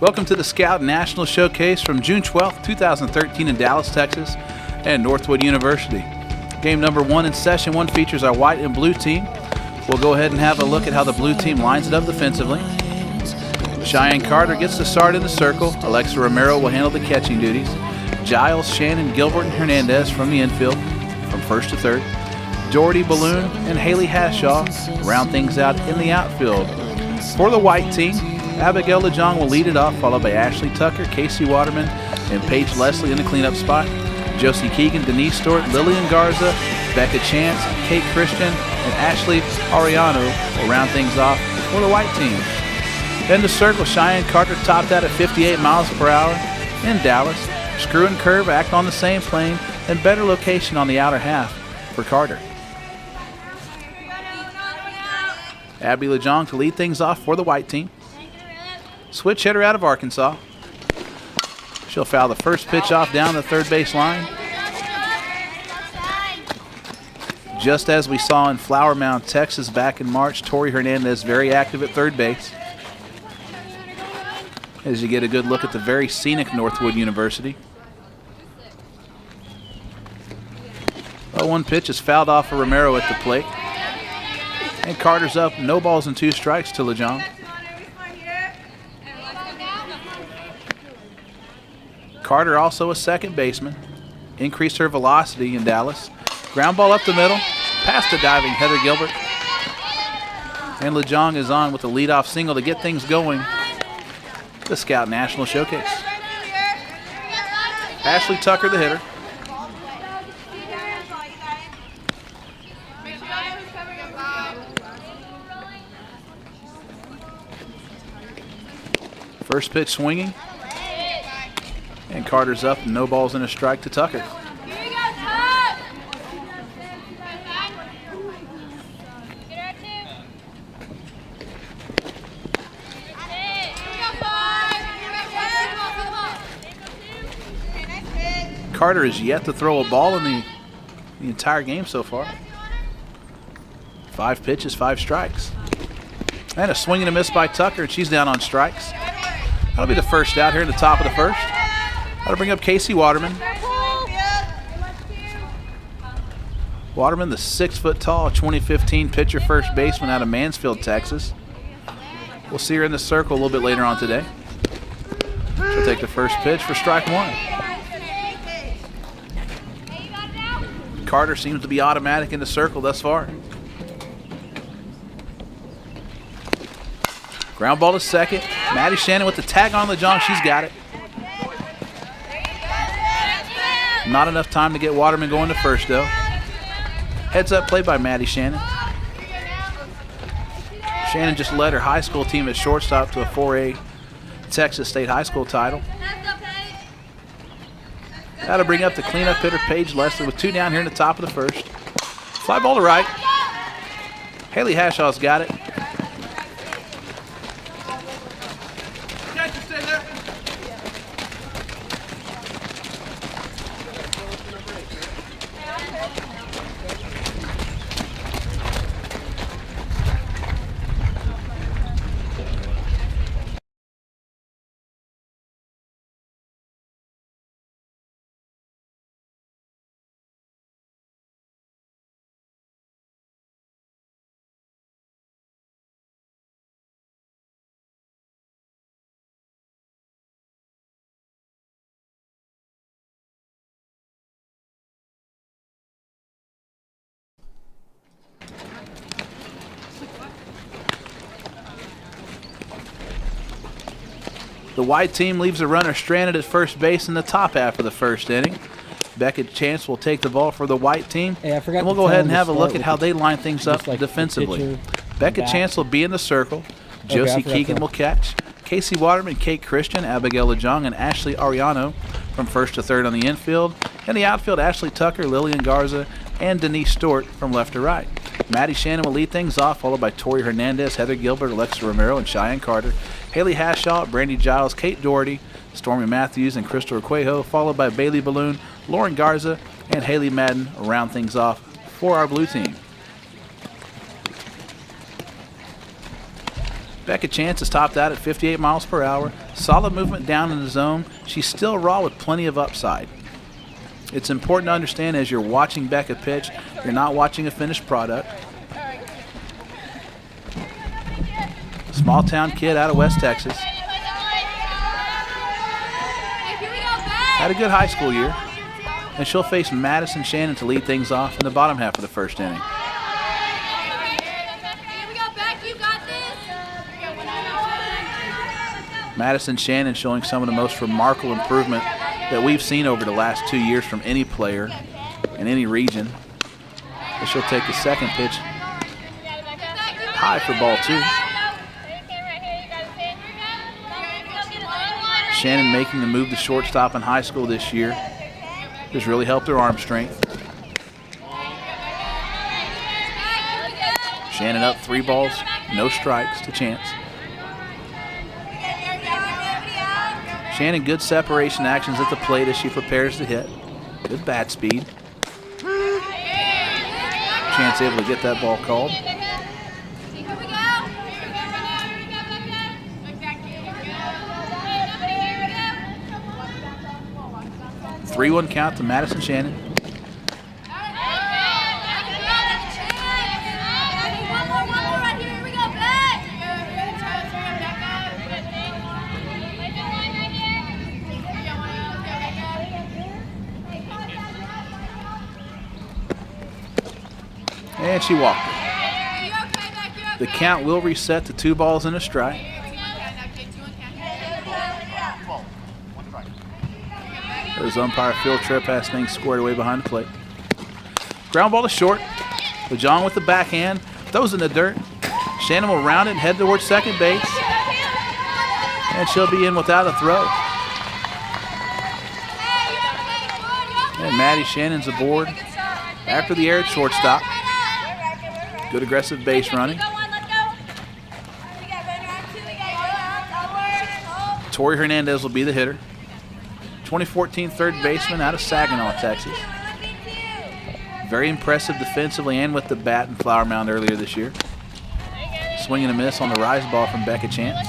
Welcome to the Scout National Showcase from June 12th, 2013 in Dallas, Texas, and Northwood University. Game number 1 in session 1 features our white and blue team. We'll go ahead and have a look at how the blue team lines it up defensively. Cheyenne Carter gets the start in the circle. Alexa Romero will handle the catching duties. Giles, Shannon, Gilbert, and Hernandez from the infield, from first to third. Doherty, Balloon, and Haley Hashaw round things out in the outfield. For the white team, Abigail Lejong will lead it off, followed by Ashley Tucker, Casey Waterman, and Paige Leslie in the cleanup spot. Josie Keegan, Denise Stewart, Lillian Garza, Becca Chance, Kate Christian, and Ashley Ariano will round things off for the white team. In the circle, Cheyenne Carter topped out at 58 miles per hour in Dallas. Screw and curve act on the same plane, and better location on the outer half for Carter. Abby Lejong to lead things off for the white team. Switch hitter out of Arkansas. She'll foul the first pitch off down the third base line. Just as we saw in Flower Mound, Texas back in March, Tori Hernandez very active at third base. As you get a good look at the very scenic Northwood University. 0-1 pitch is fouled off for Romero at the plate. And Carter's up, no balls and 2 strikes to Lejong. Carter also a second baseman. Increased her velocity in Dallas. Ground ball up the middle, past the diving Heather Gilbert. And Lejong is on with a leadoff single to get things going. The Scout National Showcase. Ashley Tucker, the hitter. First pitch swinging. And Carter's up, no balls and a strike to Tucker. Carter has yet to throw a ball in the entire game so far. 5 pitches, 5 strikes. And a swing and a miss by Tucker, and she's down on strikes. That'll be the first out here in the top of the first. That'll bring up Casey Waterman. Waterman, the 6-foot-tall 2015 pitcher first baseman out of Mansfield, Texas. We'll see her in the circle a little bit later on today. She'll take the first pitch for strike 1. Carter seems to be automatic in the circle thus far. Ground ball to second. Maddie Shannon with the tag on Lejong. She's got it. Not enough time to get Waterman going to first, though. Heads up play by Maddie Shannon. Shannon just led her high school team at shortstop to a 4A Texas State High School title. That'll bring up the cleanup hitter, Paige Leslie, with 2 down here in the top of the first. Fly ball to right. Haley Hashaw's got it. The white team leaves a runner stranded at first base in the top half of the first inning. Becca Chance will take the ball for the white team. Hey, I forgot and we'll go ahead and have a look at how they line things up defensively. Becca Chance will be in the circle. Josie Keegan will catch. Casey Waterman, Kate Christian, Abigail Lejong, and Ashley Ariano from first to third on the infield. In the outfield, Ashley Tucker, Lillian Garza, and Denise Stewart from left to right. Maddie Shannon will lead things off, followed by Tori Hernandez, Heather Gilbert, Alexa Romero, and Cheyenne Carter. Haley Hashaw, Brandy Giles, Kate Doherty, Stormy Matthews, and Crystal Requejo, followed by Bailey Balloon, Lauren Garza, and Haley Madden round things off for our blue team. Becca Chance is topped out at 58 miles per hour. Solid movement down in the zone. She's still raw with plenty of upside. It's important to understand as you're watching Becca pitch, you're not watching a finished product. Small town kid out of West Texas. Had a good high school year. And she'll face Madison Shannon to lead things off in the bottom half of the first inning. Madison Shannon showing some of the most remarkable improvement that we've seen over the last 2 years from any player in any region. But she'll take the second pitch high for ball 2. Shannon making the move to shortstop in high school this year has really helped her arm strength. Shannon up 3 balls, no strikes to Chance. Shannon, good separation actions at the plate as she prepares to hit. Good bat speed. Chance able to get that ball called. 3-1 count to Madison Shannon. And she walked it. The count will reset to 2 balls and a strike. There's umpire Phil Tripp has things squared away behind the plate. Ground ball to short. LeJong with the backhand. Throws in the dirt. Shannon will round it and head towards second base. And she'll be in without a throw. And Maddie Shannon's aboard after the air at shortstop. Good aggressive base running. Tori Hernandez will be the hitter. 2014 third baseman out of Saginaw, Texas. Very impressive defensively and with the bat in Flower Mound earlier this year. Swing and a miss on the rise ball from Becca Chance.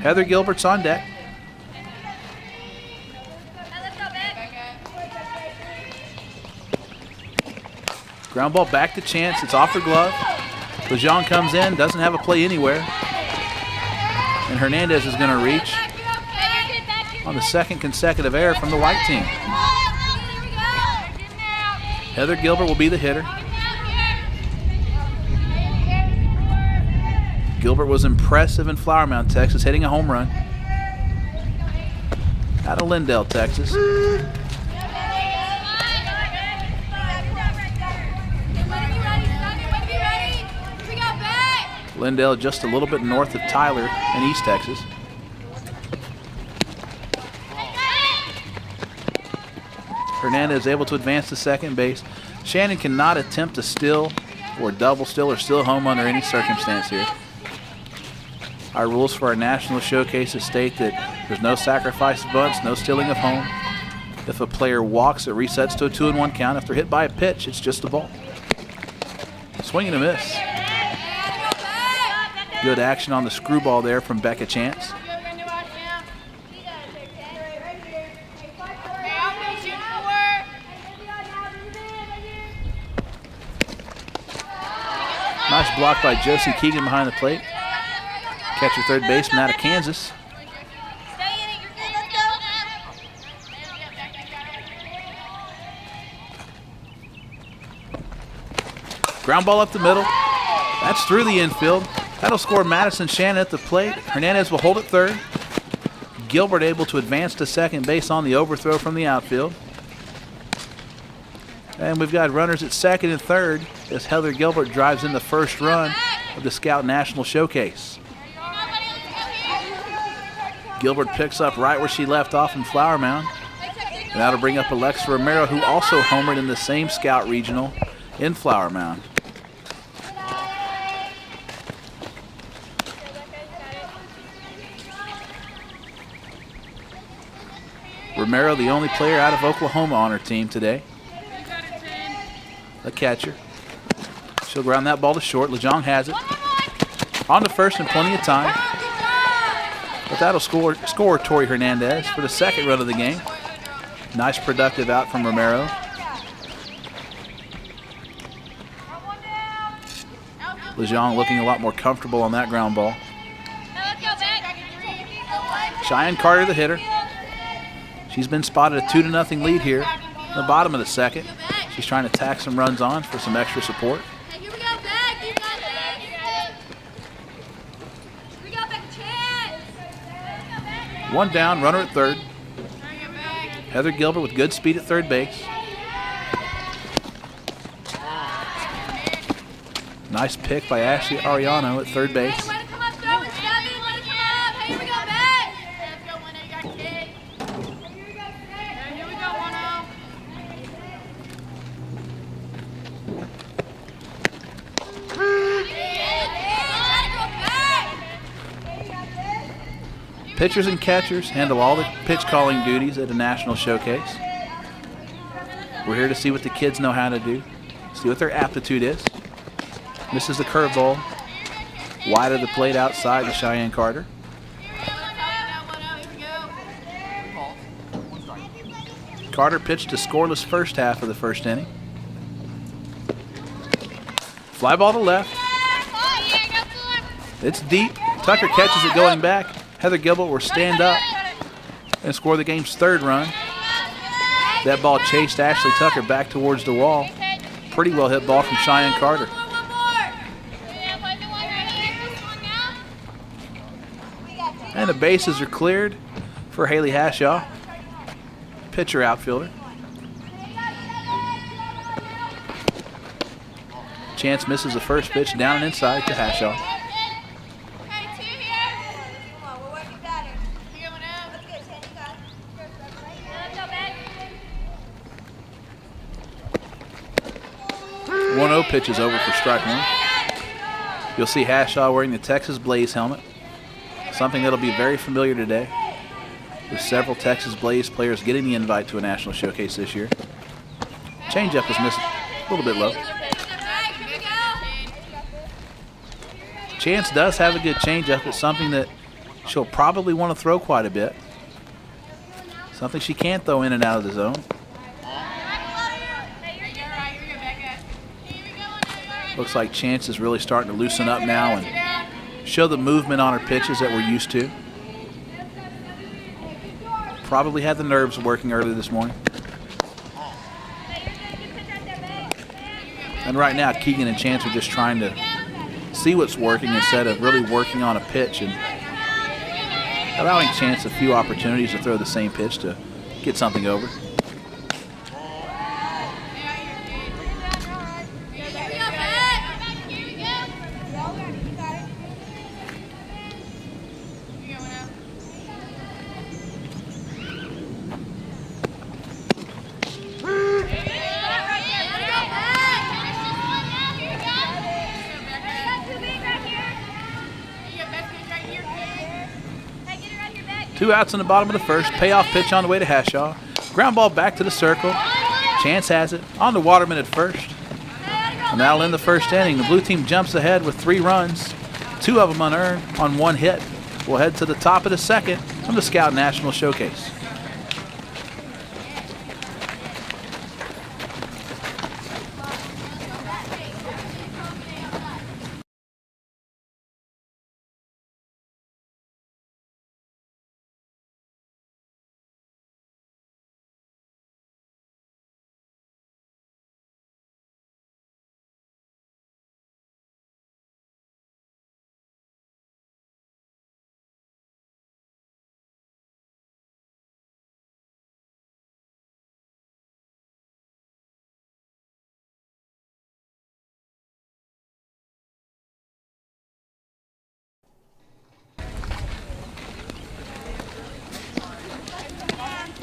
Heather Gilbert's on deck. Ground ball back to Chance. It's off her glove. LeJong comes in, doesn't have a play anywhere. And Hernandez is going to reach on the second consecutive error from the white team. Heather Gilbert will be the hitter. Gilbert was impressive in Flower Mound, Texas, hitting a home run. Out of Lindale, Texas. Lindale just a little bit north of Tyler in East Texas. Hernandez able to advance to second base. Shannon cannot attempt to steal or double steal or steal home under any circumstance here. Our rules for our national showcases state that there's no sacrifice of bunts, no stealing of home. If a player walks, it resets to a 2-1 count. If they're hit by a pitch, it's just a ball. Swing and a miss. Good action on the screwball there from Becca Chance. Nice block by Josie Keegan behind the plate. Catcher third baseman out of Kansas. Ground ball up the middle. That's through the infield. That'll score Madison Shannon at the plate. Hernandez will hold it third. Gilbert able to advance to second base on the overthrow from the outfield. And we've got runners at second and third as Heather Gilbert drives in the first run of the Scout National Showcase. Gilbert picks up right where she left off in Flower Mound. And that'll bring up Alexa Romero, who also homered in the same Scout Regional in Flower Mound. Romero, the only player out of Oklahoma on her team today. The catcher. She'll ground that ball to short. LeJong has it. On to first and plenty of time. But that'll score Tori Hernandez for the second run of the game. Nice productive out from Romero. LeJong looking a lot more comfortable on that ground ball. Cheyenne Carter, the hitter. She's been spotted a 2-0 lead here in the bottom of the second. She's trying to tack some runs on for some extra support. One down, runner at third. Heather Gilbert with good speed at third base. Nice pick by Ashley Ariano at third base. Pitchers and catchers handle all the pitch calling duties at a national showcase. We're here to see what the kids know how to do, see what their aptitude is. Misses the curveball. Wide of the plate outside to Cheyenne Carter. Carter pitched a scoreless first half of the first inning. Fly ball to left. It's deep. Tucker catches it going back. Heather Gilbert will stand up and score the game's third run. That ball chased Ashley Tucker back towards the wall. Pretty well hit ball from Cheyenne Carter. And the bases are cleared for Haley Hashaw, pitcher outfielder. Chance misses the first pitch down and inside to Hashaw. Pitch is over for strike one. You'll see Hashaw wearing the Texas Blaze helmet, something that'll be very familiar today, with several Texas Blaze players getting the invite to a national showcase this year. Changeup was missed a little bit low. Chance does have a good changeup. It's something that she'll probably want to throw quite a bit. Something she can't throw in and out of the zone. Looks like Chance is really starting to loosen up now and show the movement on her pitches that we're used to. Probably had the nerves working early this morning. And right now, Keegan and Chance are just trying to see what's working instead of really working on a pitch and allowing Chance a few opportunities to throw the same pitch to get something over. Two outs in the bottom of the first. Payoff pitch on the way to Hashaw. Ground ball back to the circle. Chance has it. On to Waterman at first. And that'll end the first inning. The blue team jumps ahead with 3 runs, 2 of them unearned on 1 hit. We'll head to the top of the second from the Scout National Showcase.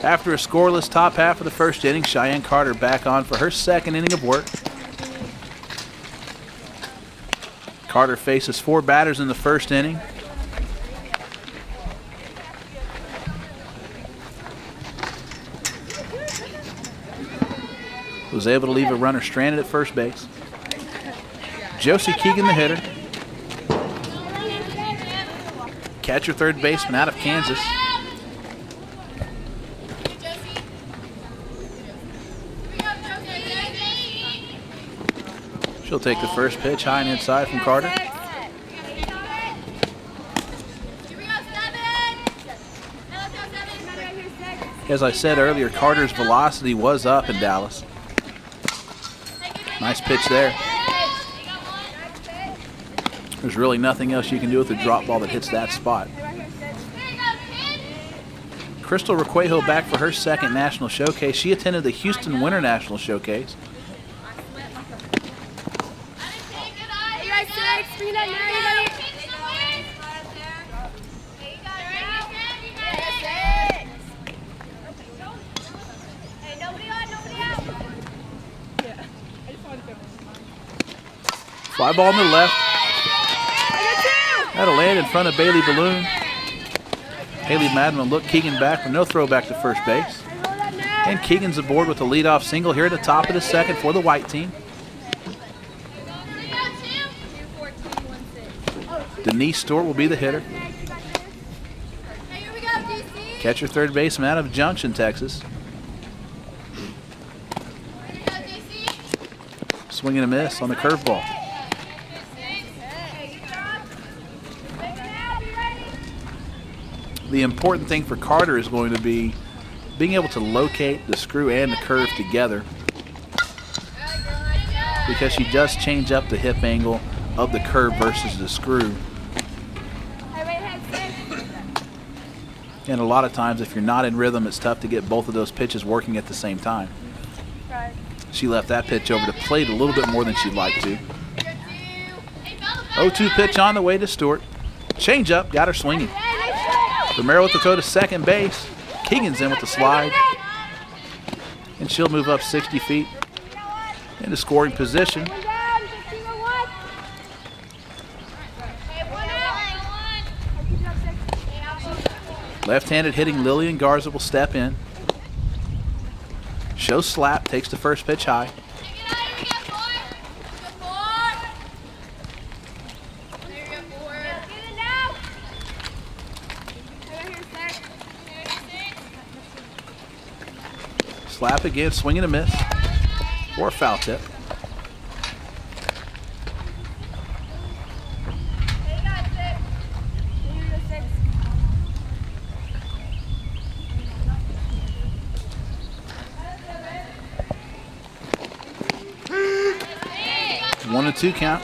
After a scoreless top half of the first inning, Cheyenne Carter back on for her second inning of work. Carter faces 4 batters in the first inning. Was able to leave a runner stranded at first base. Josie Keegan, the hitter. Catcher, third baseman out of Kansas. She'll take the first pitch high and inside from Carter. As I said earlier, Carter's velocity was up in Dallas. Nice pitch there. There's really nothing else you can do with a drop ball that hits that spot. Crystal Requejo back for her second national showcase. She attended the Houston Winter National Showcase. Fly ball in the left. That'll land in front of Bailey Balloon. Haley Madden will look Keegan back with no throw back to first base. And Keegan's aboard with a leadoff single here at the top of the second for the white team. Denise Stewart will be the hitter. Catcher, third baseman out of Junction, Texas. Swing and a miss on the curveball. The important thing for Carter is going to be being able to locate the screw and the curve together, because she does change up the hip angle of the curve versus the screw. And a lot of times if you're not in rhythm, it's tough to get both of those pitches working at the same time. She left that pitch over the plate a little bit more than she'd like to. 0-2 pitch on the way to Stewart. Change up, got her swinging. Romero with the throw to second base. Keegan's in with the slide. And she'll move up 60 feet into scoring position. Left-handed hitting Lillian Garza will step in. Shows slap, takes the first pitch high. Slap again, swing and a miss, or a foul tip. One and two count.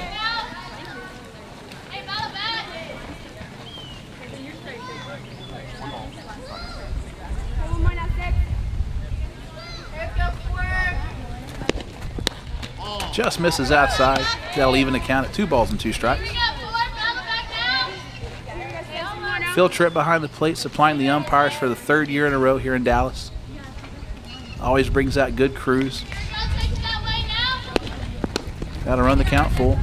Just misses outside. That'll even the count at 2 balls and 2 strikes. Phil Tripp behind the plate, supplying the umpires for the 3rd year in a row here in Dallas. Always brings out good crews. Got to run the count full.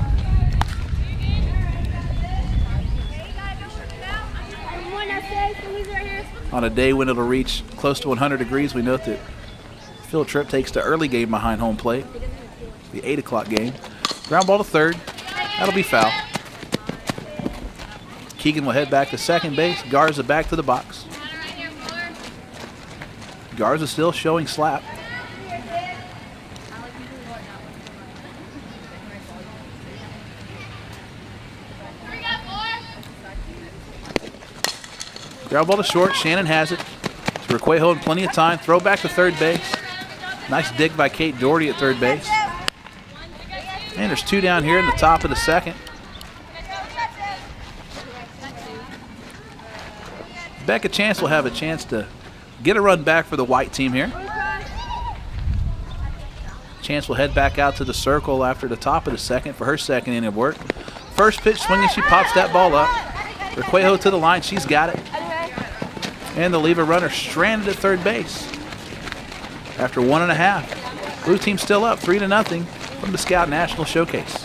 On a day when it'll reach close to 100 degrees, we note that Phil Tripp takes the early game behind home plate. The 8 o'clock game. Ground ball to third. That'll be foul. Keegan will head back to second base. Garza back to the box. Garza still showing slap. Ground ball to short. Shannon has it. Requejo in plenty of time. Throw back to third base. Nice dig by Kate Doherty at third base. And there's 2 down here in the top of the second. Becca Chance will have a chance to get a run back for the white team here. Chance will head back out to the circle after the top of the second for her second inning of work. First pitch swinging, she pops that ball up. Requejo to the line, she's got it. And they'll leave a runner stranded at third base. After 1.5, blue team still up 3-0 from the Scout National Showcase.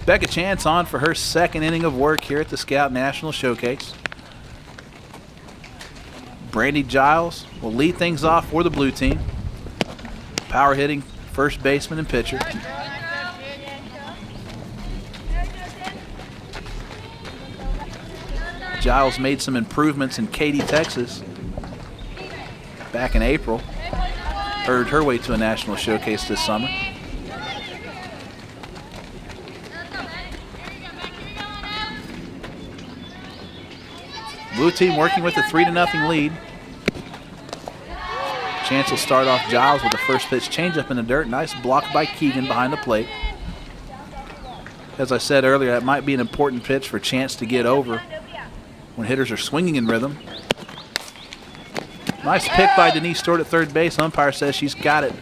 Becca Chance on for her second inning of work here at the Scout National Showcase. Brandy Giles will lead things off for the blue team. Power hitting first baseman and pitcher. Giles made some improvements in Katy, Texas back in April. Earned her way to a national showcase this summer. Blue team working with a 3-0 lead. Chance will start off Giles with the first pitch changeup in the dirt. Nice block by Keegan behind the plate. As I said earlier, that might be an important pitch for Chance to get over when hitters are swinging in rhythm. Nice pick by Denise Stewart at third base. Umpire says she's got it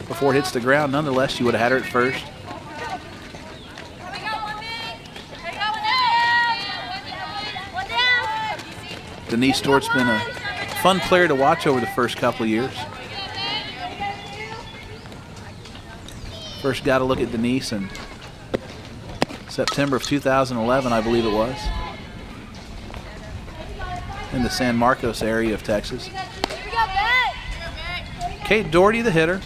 before it hits the ground. Nonetheless, she would have had her at first. Denise Stewart's been a fun player to watch over the first couple of years. First got to look at Denise in September of 2011, I believe it was, in the San Marcos area of Texas. Kate Doherty, the hitter.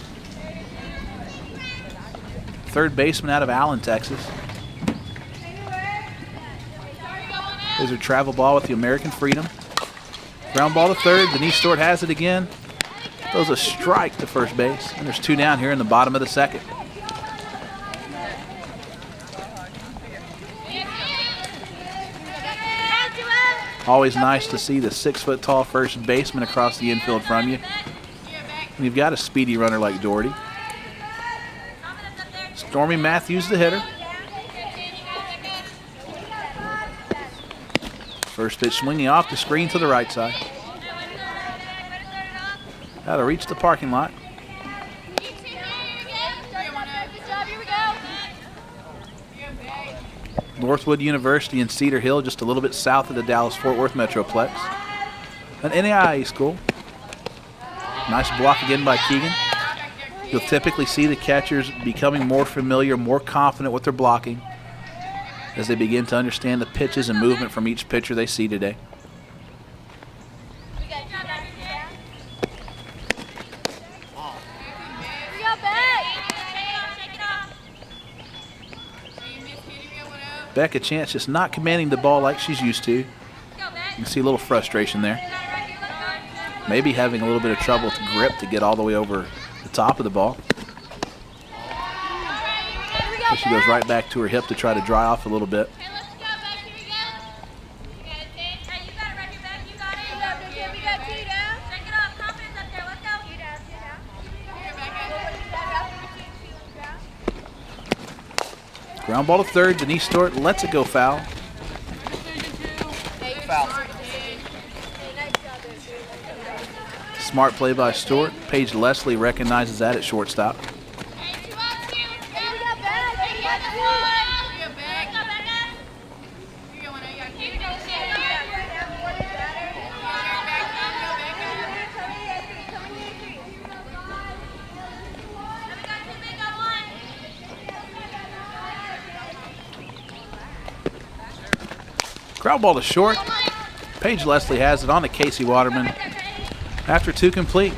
Third baseman out of Allen, Texas. There's her travel ball with the American Freedom. Ground ball to third. Denise Stewart has it again. Throws a strike to first base. And there's two down here in the bottom of the second. Always nice to see the 6-foot-tall first baseman across the infield from you. And you've got a speedy runner like Doherty. Stormy Matthews, the hitter. First pitch swinging off the screen to the right side. That'll reach the parking lot. Northwood University in Cedar Hill, just a little bit south of the Dallas-Fort Worth Metroplex. An NAIA school. Nice block again by Keegan. You'll typically see the catchers becoming more familiar, more confident with their blocking as they begin to understand the pitches and movement from each pitcher they see today. Becca Chance just not commanding the ball like she's used to. You can see a little frustration there. Maybe having a little bit of trouble with grip to get all the way over the top of the ball. So she goes right back to her hip to try to dry off a little bit. Ground ball to third. Denise Stewart lets it go foul. Smart play by Stewart. Paige Leslie recognizes that at shortstop. Ground ball to short. Paige Leslie has it on to Casey Waterman. After two complete.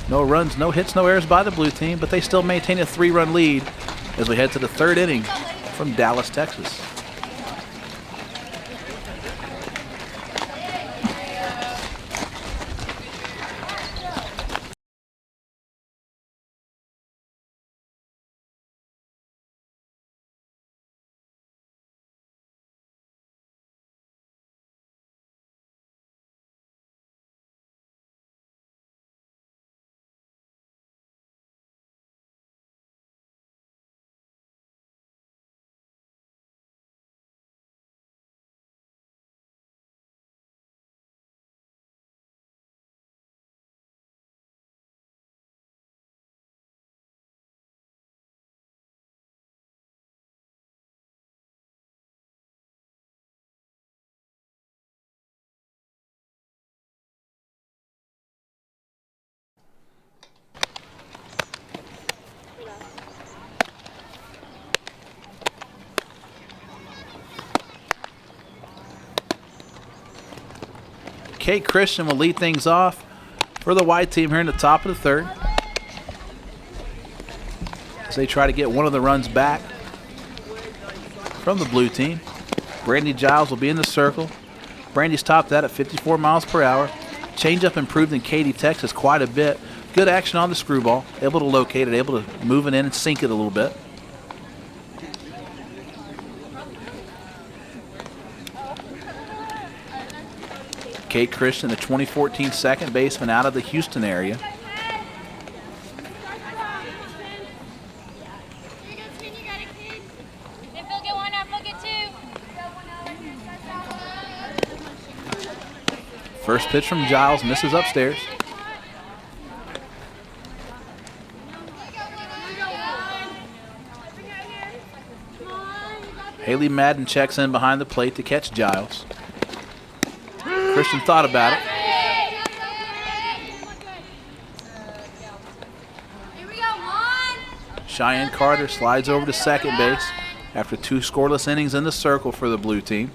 No runs, no hits, no errors by the blue team, but they still maintain a 3-run lead as we head to the third inning from Dallas, Texas. Kate Christian will lead things off for the white team here in the top of the third, as they try to get one of the runs back from the blue team. Brandy Giles will be in the circle. Brandy's topped that at 54 miles per hour. Changeup improved in Katy, Texas quite a bit. Good action on the screwball. Able to locate it, able to move it in and sink it a little bit. Kate Christian, the 2014 second baseman out of the Houston area. First pitch from Giles, misses upstairs. Haley Madden checks in behind the plate to catch Giles. Christian thought about it. Cheyenne Carter slides over to second base after 2 scoreless innings in the circle for the blue team.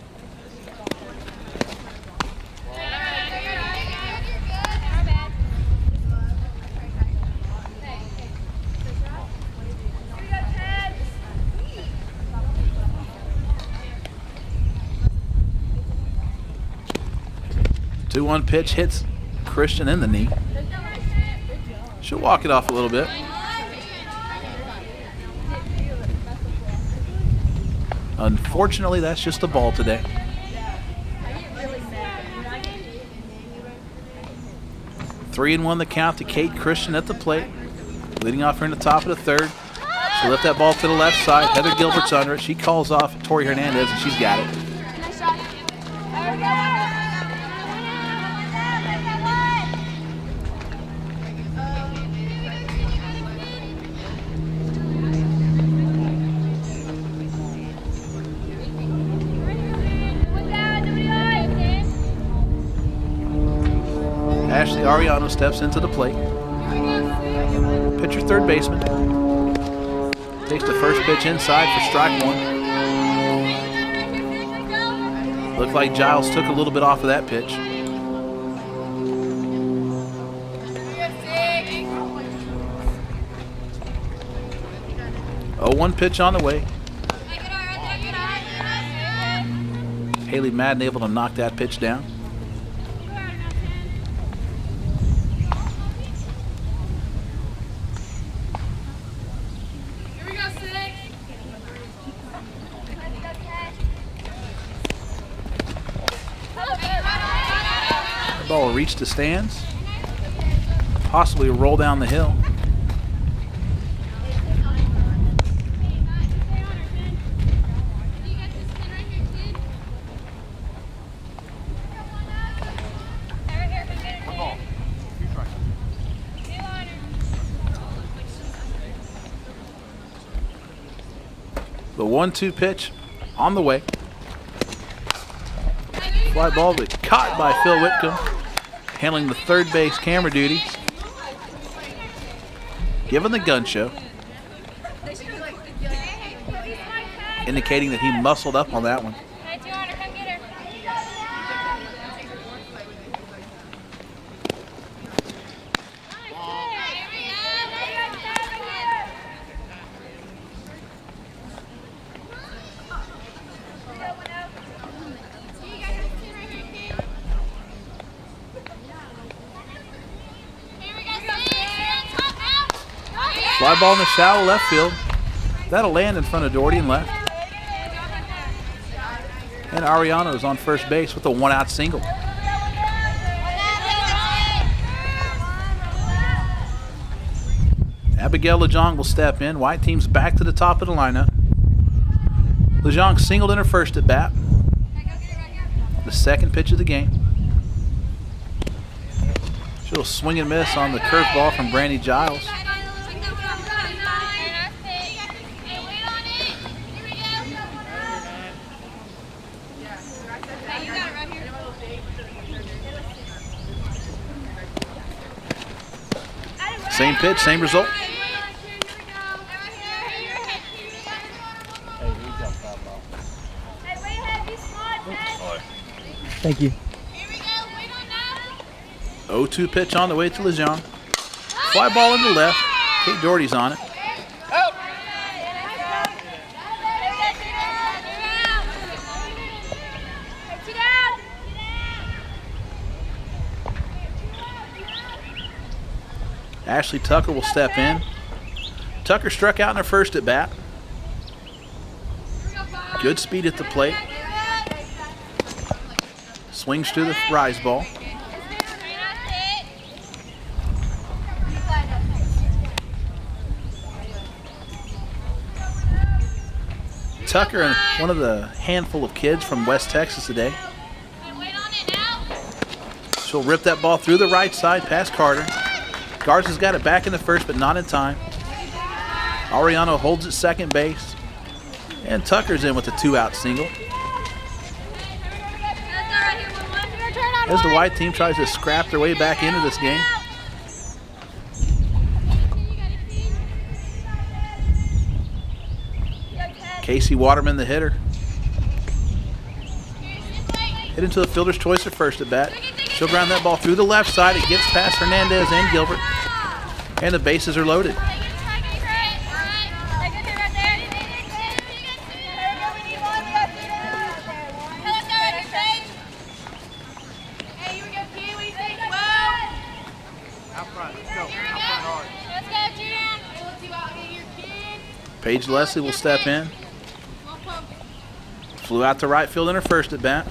The 2-1 pitch hits Christian in the knee. She'll walk it off a little bit. Unfortunately, that's just a ball today. 3-1 the count to Kate Christian at the plate. Leading off here in the top of the third. She'll lift that ball to the left side. Heather Gilbert's under it. She calls off Tori Hernandez, and she's got it. 'Ashley Ariano steps into the plate. Pitcher third baseman. Takes the first pitch inside for strike 1. Looked like Giles took a little bit off of that pitch. Oh, 1 pitch on the way. Haley Madden able to knock that pitch down. Ball will reach the stands, possibly roll down the hill. The 1-2 pitch on the way. Fly ball, but caught by Phil Whitcomb, handling the third base camera duties. Given the gun show, indicating that he muscled up on that one. Fly ball in the shallow left field. That'll land in front of Doherty and left. And Ariano is on first base with a 1-out single. Abigail Lejeong will step in. White team's back to the top of the lineup. Lejeong singled in her first at bat. The second pitch of the game. She'll swing and miss on the curveball from Brandy Giles. Same pitch, same result. Thank you. 0-2 pitch on the way to Lejeune. Fly ball into left. Kate Doherty's on it. Ashley Tucker will step in. Tucker struck out in her first at bat. Good speed at the plate. Swings to the rise ball. Tucker, and one of the handful of kids from West Texas today. She'll rip that ball through the right side past Carter. Garza's got it back in the first, but not in time. Ariano holds at second base. And Tucker's in with a 2-out single. As the white team tries to scrap their way back into this game. Casey Waterman, the hitter. Hit into the fielder's choice at first at bat. She'll ground that ball through the left side. It gets past Hernandez and Gilbert. And the bases are loaded. Paige Leslie will step in. Flew out to right field in her first at bat.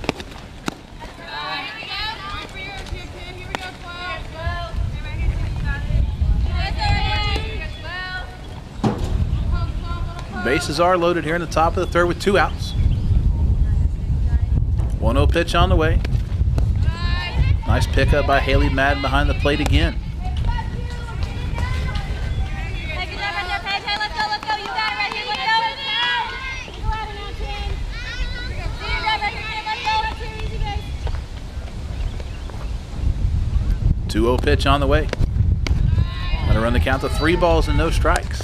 Bases are loaded here in the top of the third with 2 outs. 1-0 pitch on the way. Nice pickup by Haley Madden behind the plate again. Two-0 pitch on the way. Gonna run the count to 3 balls and no strikes.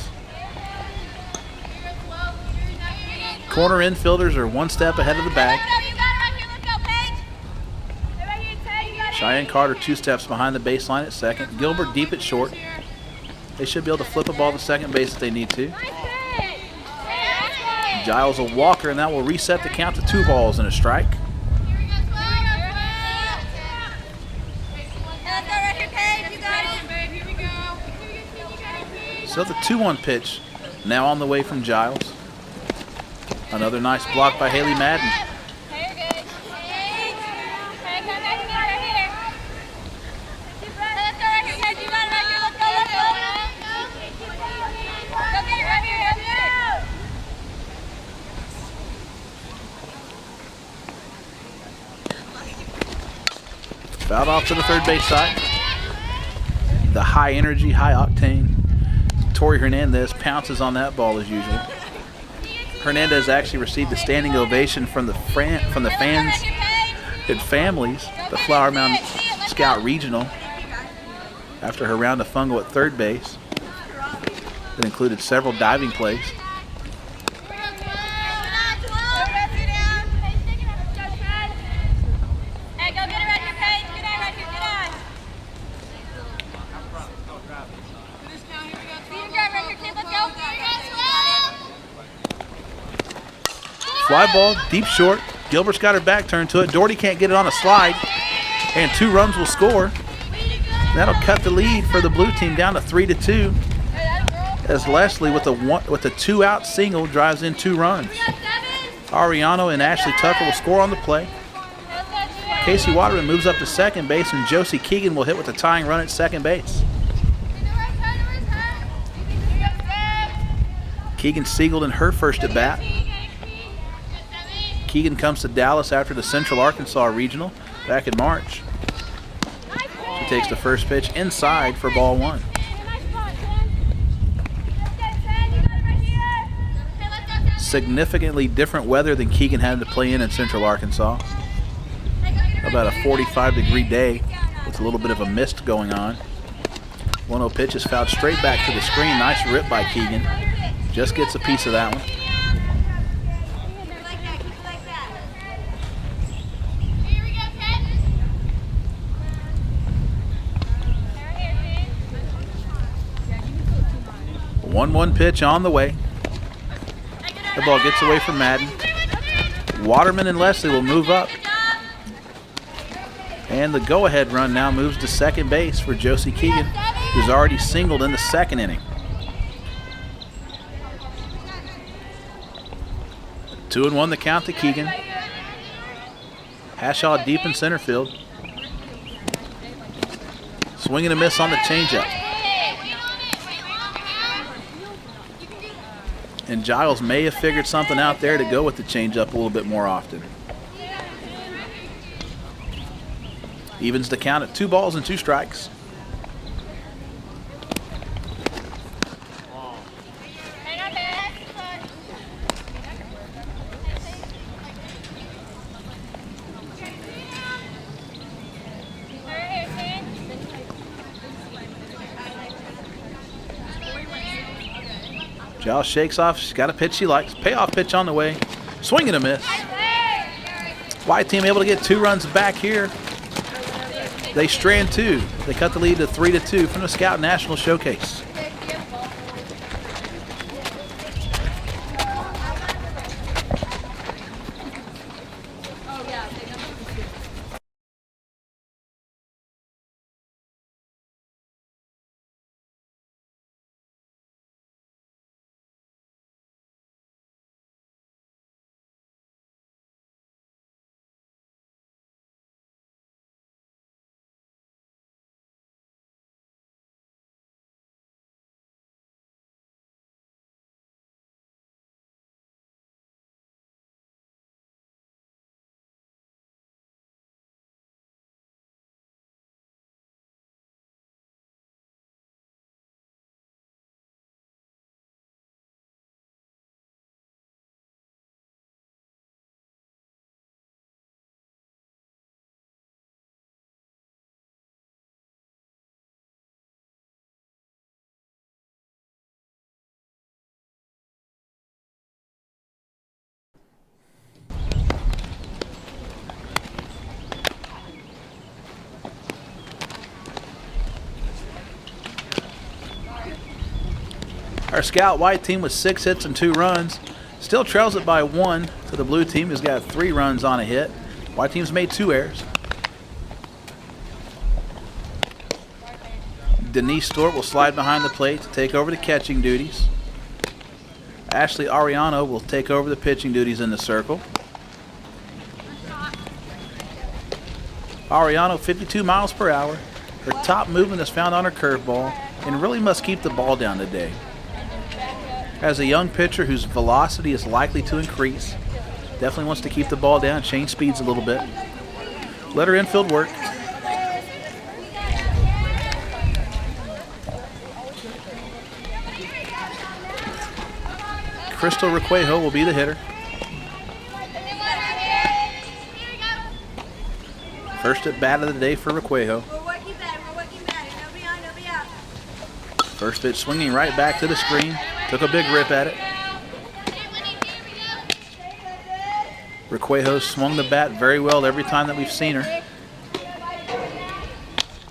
Corner infielders are 1 step ahead of the bag. Cheyenne Carter 2 steps behind the baseline at second. Gilbert deep at short. They should be able to flip a ball to second base if they need to. Giles a walker, and that will reset the count to 2 balls and a strike. So the 2-1 pitch now on the way from Giles. Another nice block by Haley Madden. Fouled off to the third base side. The high energy, high octane Tori Hernandez pounces on that ball as usual. Hernandez actually received a standing ovation from the fans and families, the Flower Mound Scout Regional, after her round of fungo at third base. That included several diving plays. Fly ball, deep short. Gilbert's got her back turned to it. Doherty can't get it on a slide, and 2 runs will score. That'll cut the lead for the blue team down to 3-2. As Leslie with a 2-out single drives in 2 runs. Ariano and Ashley Tucker will score on the play. Casey Waterman moves up to second base, and Josie Keegan will hit with a tying run at second base. Keegan Siegeled in her first at bat. Keegan comes to Dallas after the Central Arkansas Regional back in March. She takes the first pitch inside for ball 1. Significantly different weather than Keegan had to play in Central Arkansas. About a 45-degree day with a little bit of a mist going on. 1-0 pitch is fouled straight back to the screen. Nice rip by Keegan. Just gets a piece of that one. 1-1 pitch on the way. The ball gets away from Madden. Waterman and Leslie will move up. And the go-ahead run now moves to second base for Josie Keegan, who's already singled in the second inning. 2-1 the count to Keegan. Hashaw deep in center field. Swing and a miss on the changeup. And Giles may have figured something out there to go with the changeup a little bit more often. Evens the count at 2 balls and 2 strikes. Giles shakes off. She's got a pitch she likes. Payoff pitch on the way. Swing and a miss. White team able to get 2 runs back here. They strand 2. They cut the lead to 3-2 from the Scout National Showcase. Our Scout White team with 6 hits and 2 runs still trails it by 1 to the blue team, who's got 3 runs on a hit. White team's made 2 errors. Denise Stewart will slide behind the plate to take over the catching duties. Ashley Ariano will take over the pitching duties in the circle. Ariano, 52 miles per hour. Her top movement is found on her curveball and really must keep the ball down today. As a young pitcher whose velocity is likely to increase, definitely wants to keep the ball down, change speeds a little bit. Let her infield work. Crystal Requejo will be the hitter. First at bat of the day for Requejo. First pitch swinging right back to the screen. Took a big rip at it. Requejo swung the bat very well every time that we've seen her.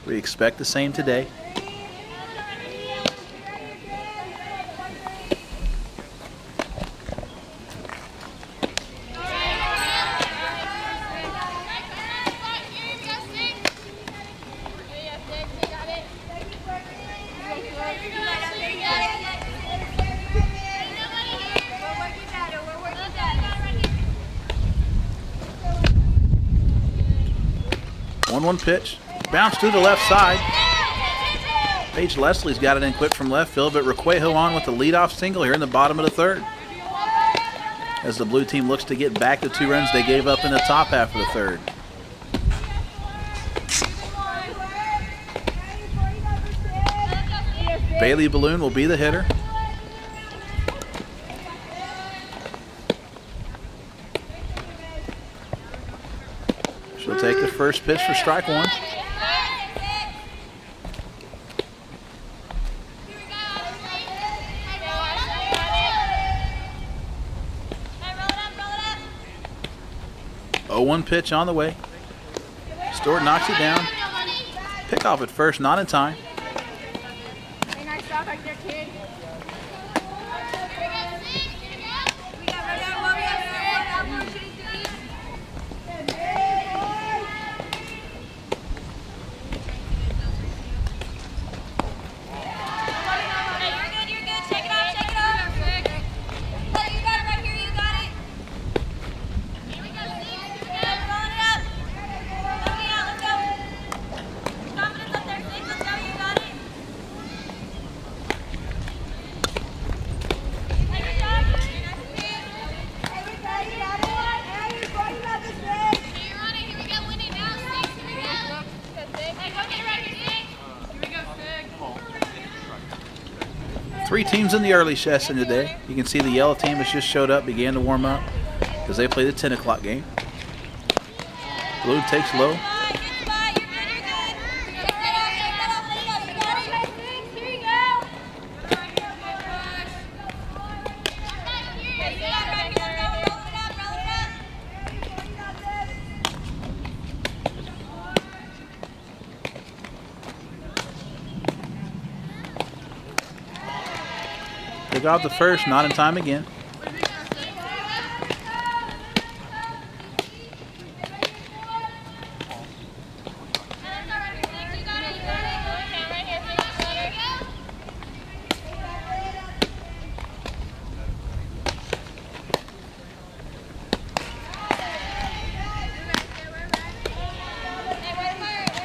We expect the same today. One pitch, bounced to the left side. Paige Leslie's got it in quick from left field, but Requejo on with the leadoff single here in the bottom of the 3rd. As the blue team looks to get back the 2 runs they gave up in the top half of the 3rd. Bailey Balloon will be the hitter. She'll take the first pitch for strike 1. Oh, 1 pitch on the way. Stewart knocks it down. Pick off at first, not in time. Three teams in the early session today. You can see the yellow team has just showed up, began to warm up because they play the 10 o'clock game. Blue takes low. They got the first, not in time again.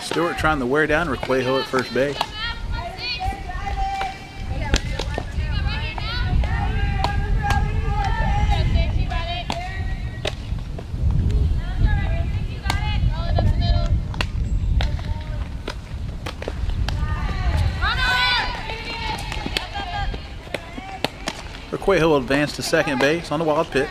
Stewart trying to wear down Requejo at first base. Requejo will advance to second base on the wild pitch.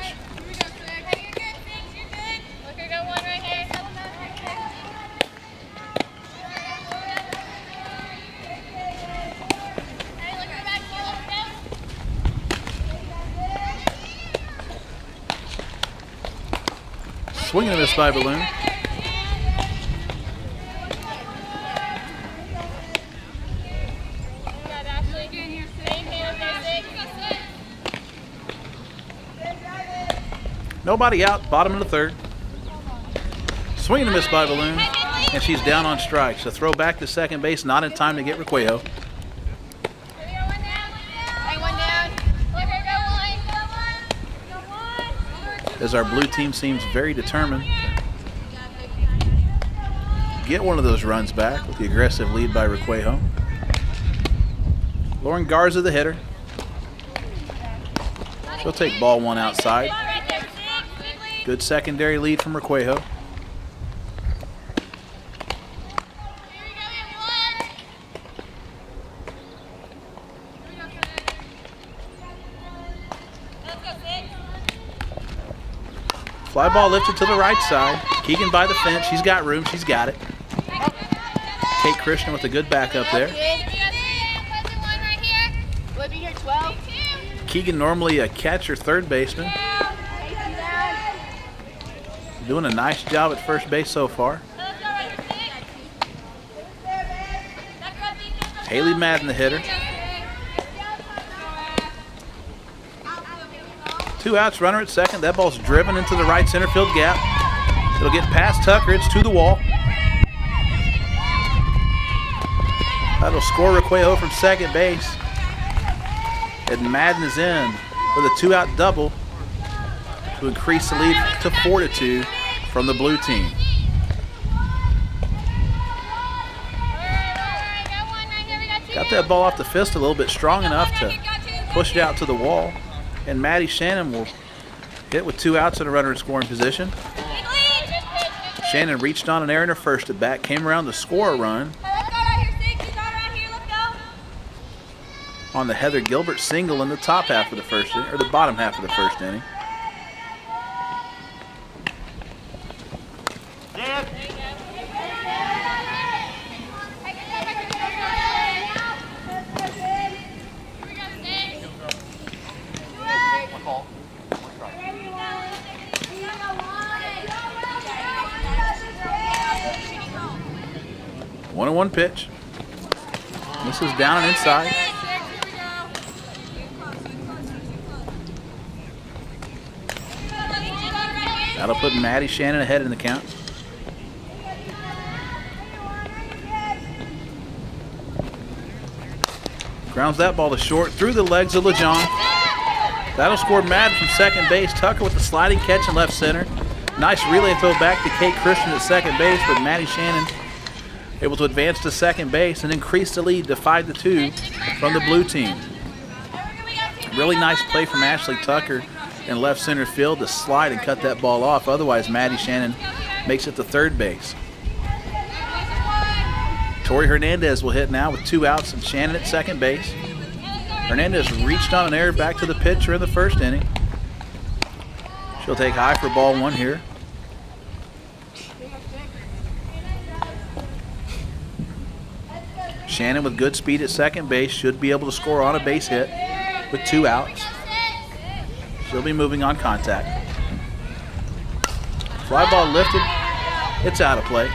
Swing and a miss by Balloon. Nobody out, bottom of the third. Swing and a miss by Balloon, and she's down on strikes. A throw back to second base, not in time to get Requejo. As our blue team seems very determined to get one of those runs back with the aggressive lead by Requejo. Lauren Garza, the hitter. She'll take ball one outside. Good secondary lead from Requejo. Fly ball lifted to the right side. Keegan by the fence. She's got room. She's got it. Kate Christian with a good backup there. Keegan normally a catcher, third baseman. Doing a nice job at first base so far. Haley Madden, the hitter. Two outs, runner at second. That ball's driven into the right center field gap. It'll get past Tucker. It's to the wall. That'll score Requejo from second base. And Madden is in with a two-out double to increase the lead to 4-2 from the blue team. Got that ball off the fist a little bit strong enough to push it out to the wall. And Maddie Shannon will hit with two outs and a runner in scoring position. Shannon reached on an error in her first at bat, came around to score a run on the Heather Gilbert single in the top half of the first inning, or the bottom half of the first inning. One pitch. This is down and inside. That'll put Maddie Shannon ahead in the count. Grounds that ball to short through the legs of LeJean. That'll score Madden from second base. Tucker with the sliding catch in left center. Nice relay throw back to Kate Christian at second base, but Maddie Shannon able to advance to second base and increase the lead to 5-2 from the blue team. Really nice play from Ashley Tucker in left center field to slide and cut that ball off. Otherwise, Maddie Shannon makes it to third base. Tori Hernandez will hit now with two outs and Shannon at second base. Hernandez reached on an error back to the pitcher in the first inning. She'll take high for ball 1 here. Shannon with good speed at second base should be able to score on a base hit with 2 outs. She'll be moving on contact. Fly ball lifted. It's out of play.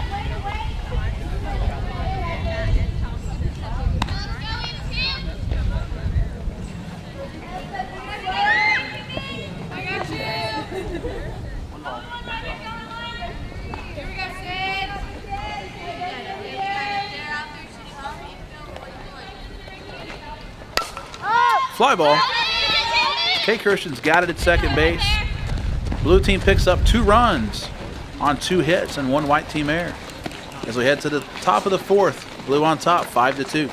Fly ball. Kay Kirsten's got it at second base. Blue team picks up 2 runs on 2 hits and 1 white team error. As we head to the top of the 4th, Blue on top, 5-2.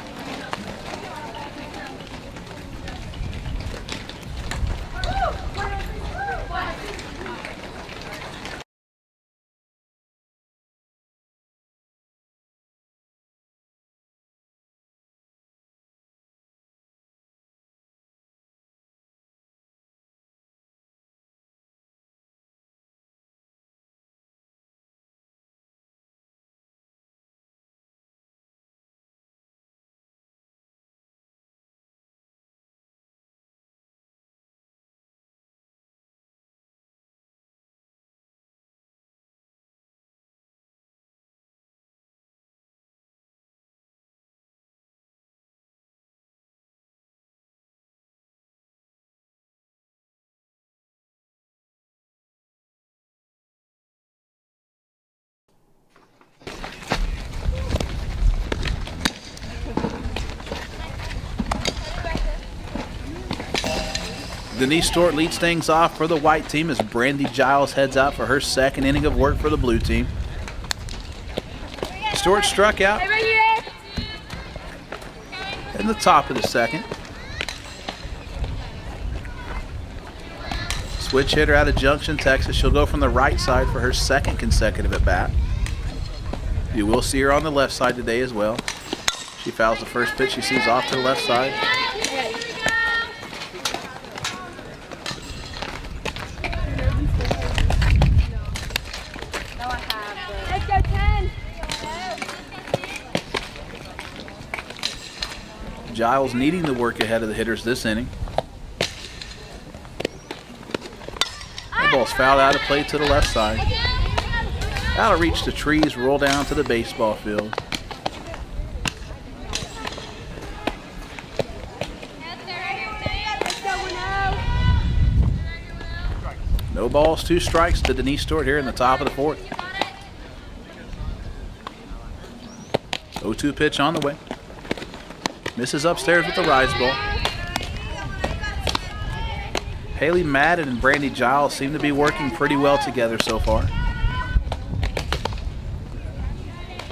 Denise Stewart leads things off for the white team as Brandy Giles heads out for her 2nd inning of work for the blue team. Stewart struck out in the top of the 2nd. Switch hitter out of Junction, Texas. She'll go from the right side for her 2nd consecutive at bat. You will see her on the left side today as well. She fouls the first pitch she sees off to the left side. Giles needing the work ahead of the hitters this inning. The ball's fouled out of play to the left side. That'll reach the trees, roll down to the baseball field. No balls, 2 strikes to Denise Stewart here in the top of the 4th. 0-2 pitch on the way. Misses upstairs with the rise ball. Haley Madden and Brandy Giles seem to be working pretty well together so far.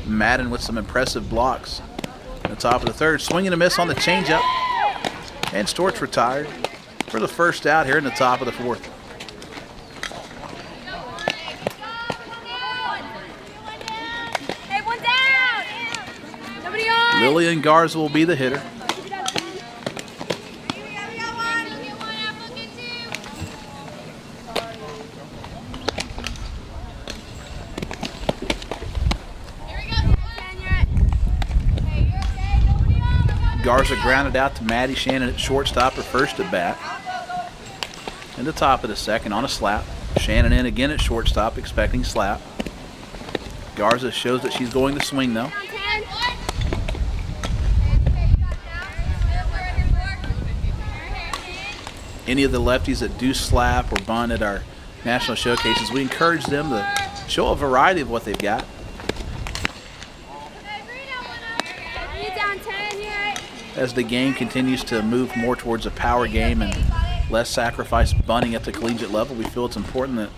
Madden with some impressive blocks. In the top of the 3rd, swing and a miss on the changeup. And Stewart's retired for the first out here in the top of the 4th. Lillian Garza will be the hitter. Garza grounded out to Maddie Shannon at shortstop, her first at bat. In the top of the 2nd on a slap. Shannon in again at shortstop, expecting slap. Garza shows that she's going to swing though. Any of the lefties that do slap or bunt at our national showcases, we encourage them to show a variety of what they've got. As the game continues to move more towards a power game and less sacrifice bunting at the collegiate level, we feel it's important that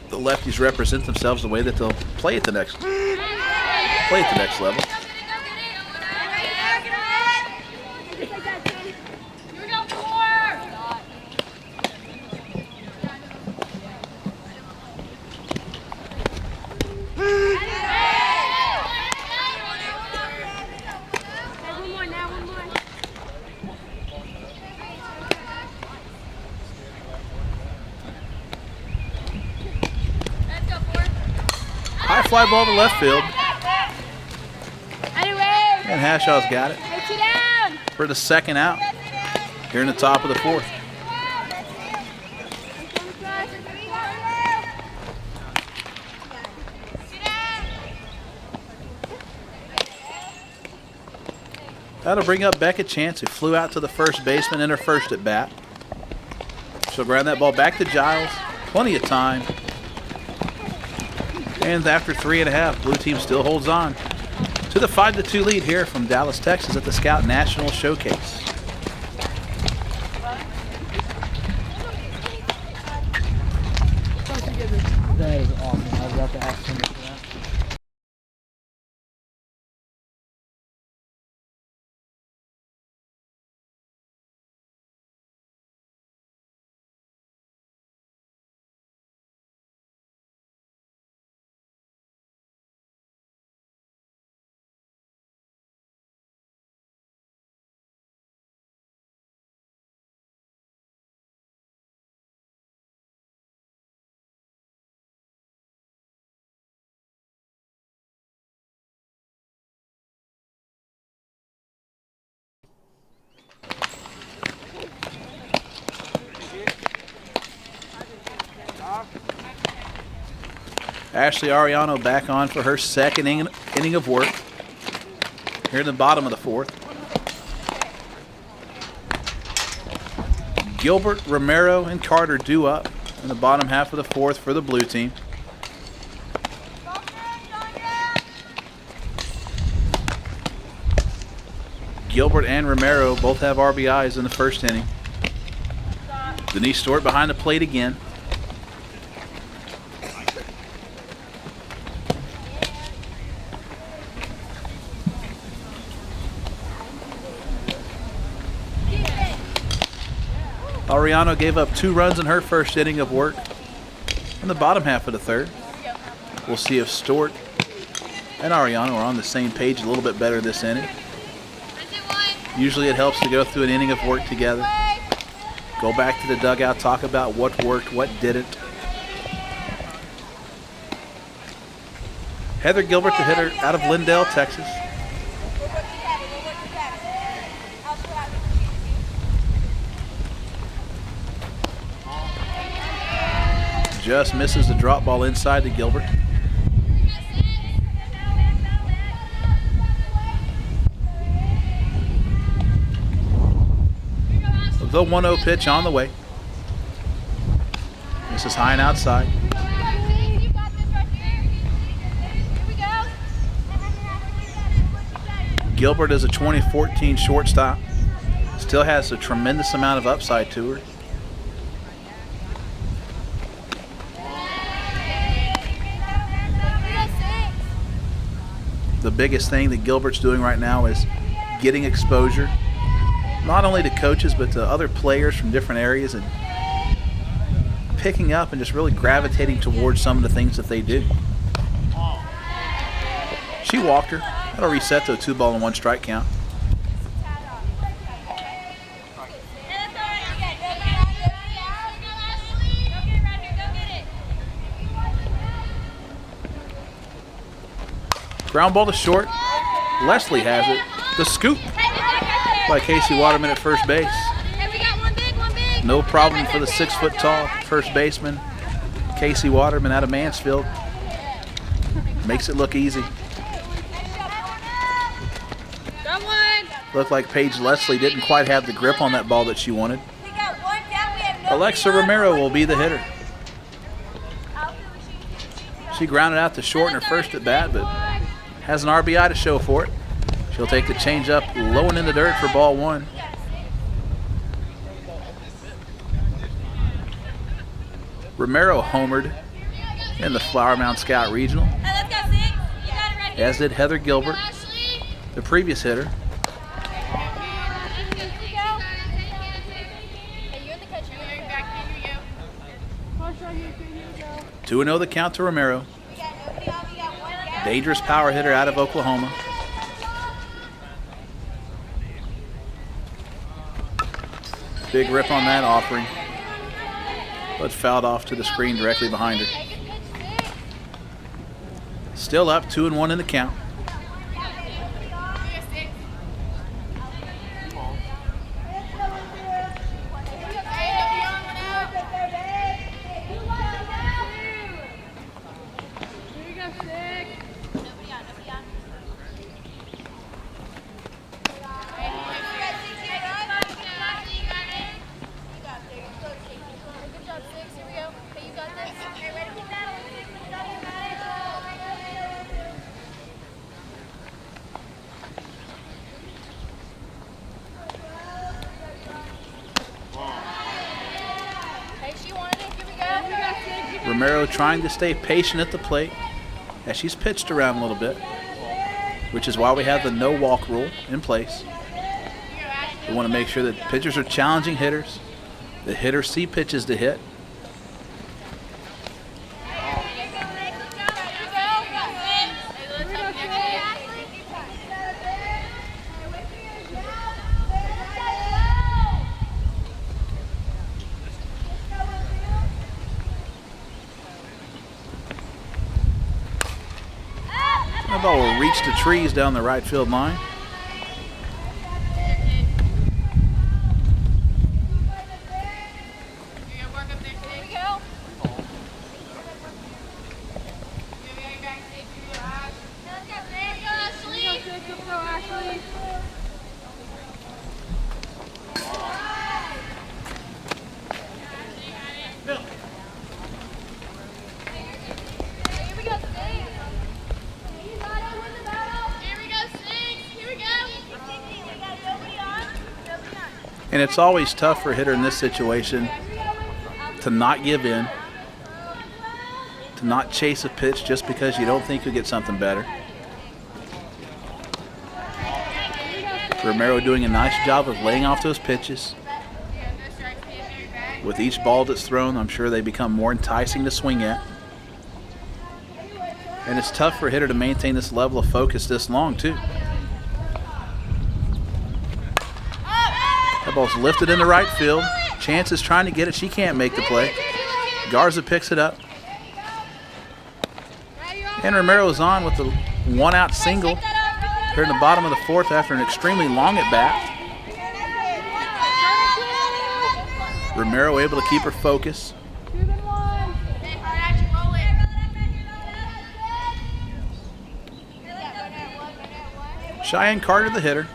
the lefties represent themselves the way that they'll play at the next level. fly ball to left field. And Hashaw's got it for the second out here in the top of the fourth. That'll bring up Becca Chance, who flew out to the first baseman in her first at bat. She'll ground that ball back to Giles. Plenty of time. And after 3.5, blue team still holds on to the 5-2 lead here from Dallas, Texas at the Scout National Showcase. That is awesome. I was about to ask him for that. Ashley Ariano back on for her second inning of work here in the bottom of the fourth. Gilbert, Romero, and Carter due up in the bottom half of the fourth for the blue team. Gilbert and Romero both have RBIs in the first inning. Denise Stewart behind the plate again. Ariano gave up 2 runs in her first inning of work in the bottom half of the third. We'll see if Stewart and Ariano are on the same page a little bit better this inning. Usually it helps to go through an inning of work together. Go back to the dugout, talk about what worked, what didn't. Heather Gilbert, the hitter out of Lindale, Texas. Just misses the drop ball inside to Gilbert. The 1-0 pitch on the way. This is high and outside. Gilbert is a 2014 shortstop. Still has a tremendous amount of upside to her. The biggest thing that Gilbert's doing right now is getting exposure, not only to coaches but to other players from different areas, and picking up and just really gravitating towards some of the things that they do. She walked her. That'll reset to a 2-1 strike count. Ground ball to short. Leslie has it. The scoop by Casey Waterman at first base. No problem for the 6-foot-tall first baseman, Casey Waterman out of Mansfield. Makes it look easy. Looked like Paige Leslie didn't quite have the grip on that ball that she wanted. Alexa Romero will be the hitter. She grounded out to short in her first at bat, but has an RBI to show for it. She'll take the changeup low and in the dirt for ball 1. Romero homered in the Flower Mound Scout Regional, as did Heather Gilbert, the previous hitter. 2-0 the count to Romero. Dangerous power hitter out of Oklahoma. Big rip on that offering, but fouled off to the screen directly behind her. Still up 2-1 in the count. Romero trying to stay patient at the plate as she's pitched around a little bit, which is why we have the no walk rule in place. We want to make sure that pitchers are challenging hitters. The hitters see pitches to hit. The ball will reach the trees down the right field line. And it's always tough for a hitter in this situation to not give in, to not chase a pitch just because you don't think you'll get something better. Romero doing a nice job of laying off those pitches. With each ball that's thrown, I'm sure they become more enticing to swing at. And it's tough for a hitter to maintain this level of focus this long, too. That ball's lifted into right field. Chance is trying to get it. She can't make the play. Garza picks it up. And Romero's on with the one-out single here in the bottom of the fourth after an extremely long at-bat. Romero able to keep her focus. Cheyenne Carter, the hitter.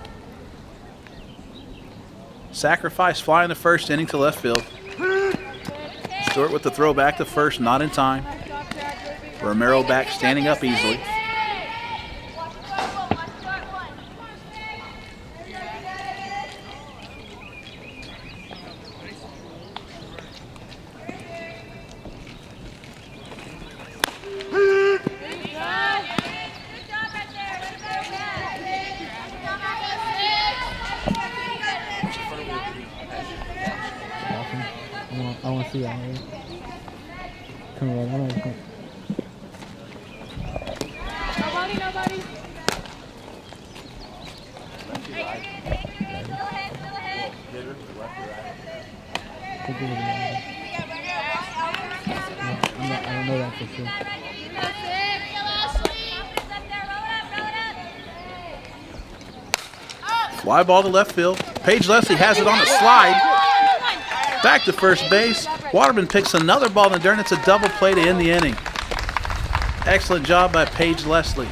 Sacrifice fly in the first inning to left field. Stewart with the throw back to first, not in time. Romero back, standing up easily. I want to see that. Come on, come on. Nobody. I don't know that for sure. Fly ball to left field. Paige Leslie has it on a slide. Back to first base. Waterman picks another ball in the dirt. It's a double play to end the inning. Excellent job by Paige Leslie.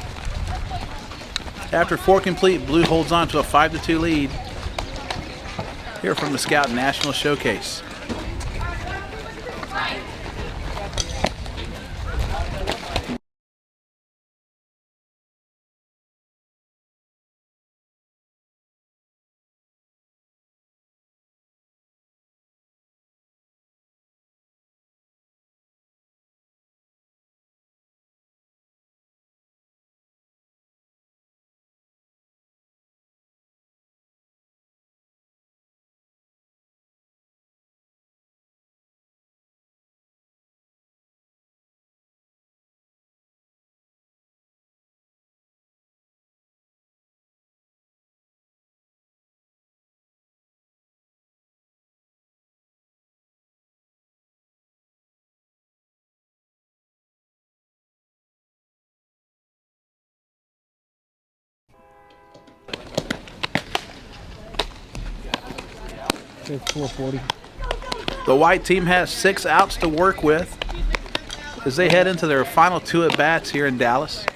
After 4 complete, Blue holds on to a 5-2 lead here from the Scout National Showcase. Says 440. The white team has 6 outs to work with as they head into their final 2 at-bats here in Dallas.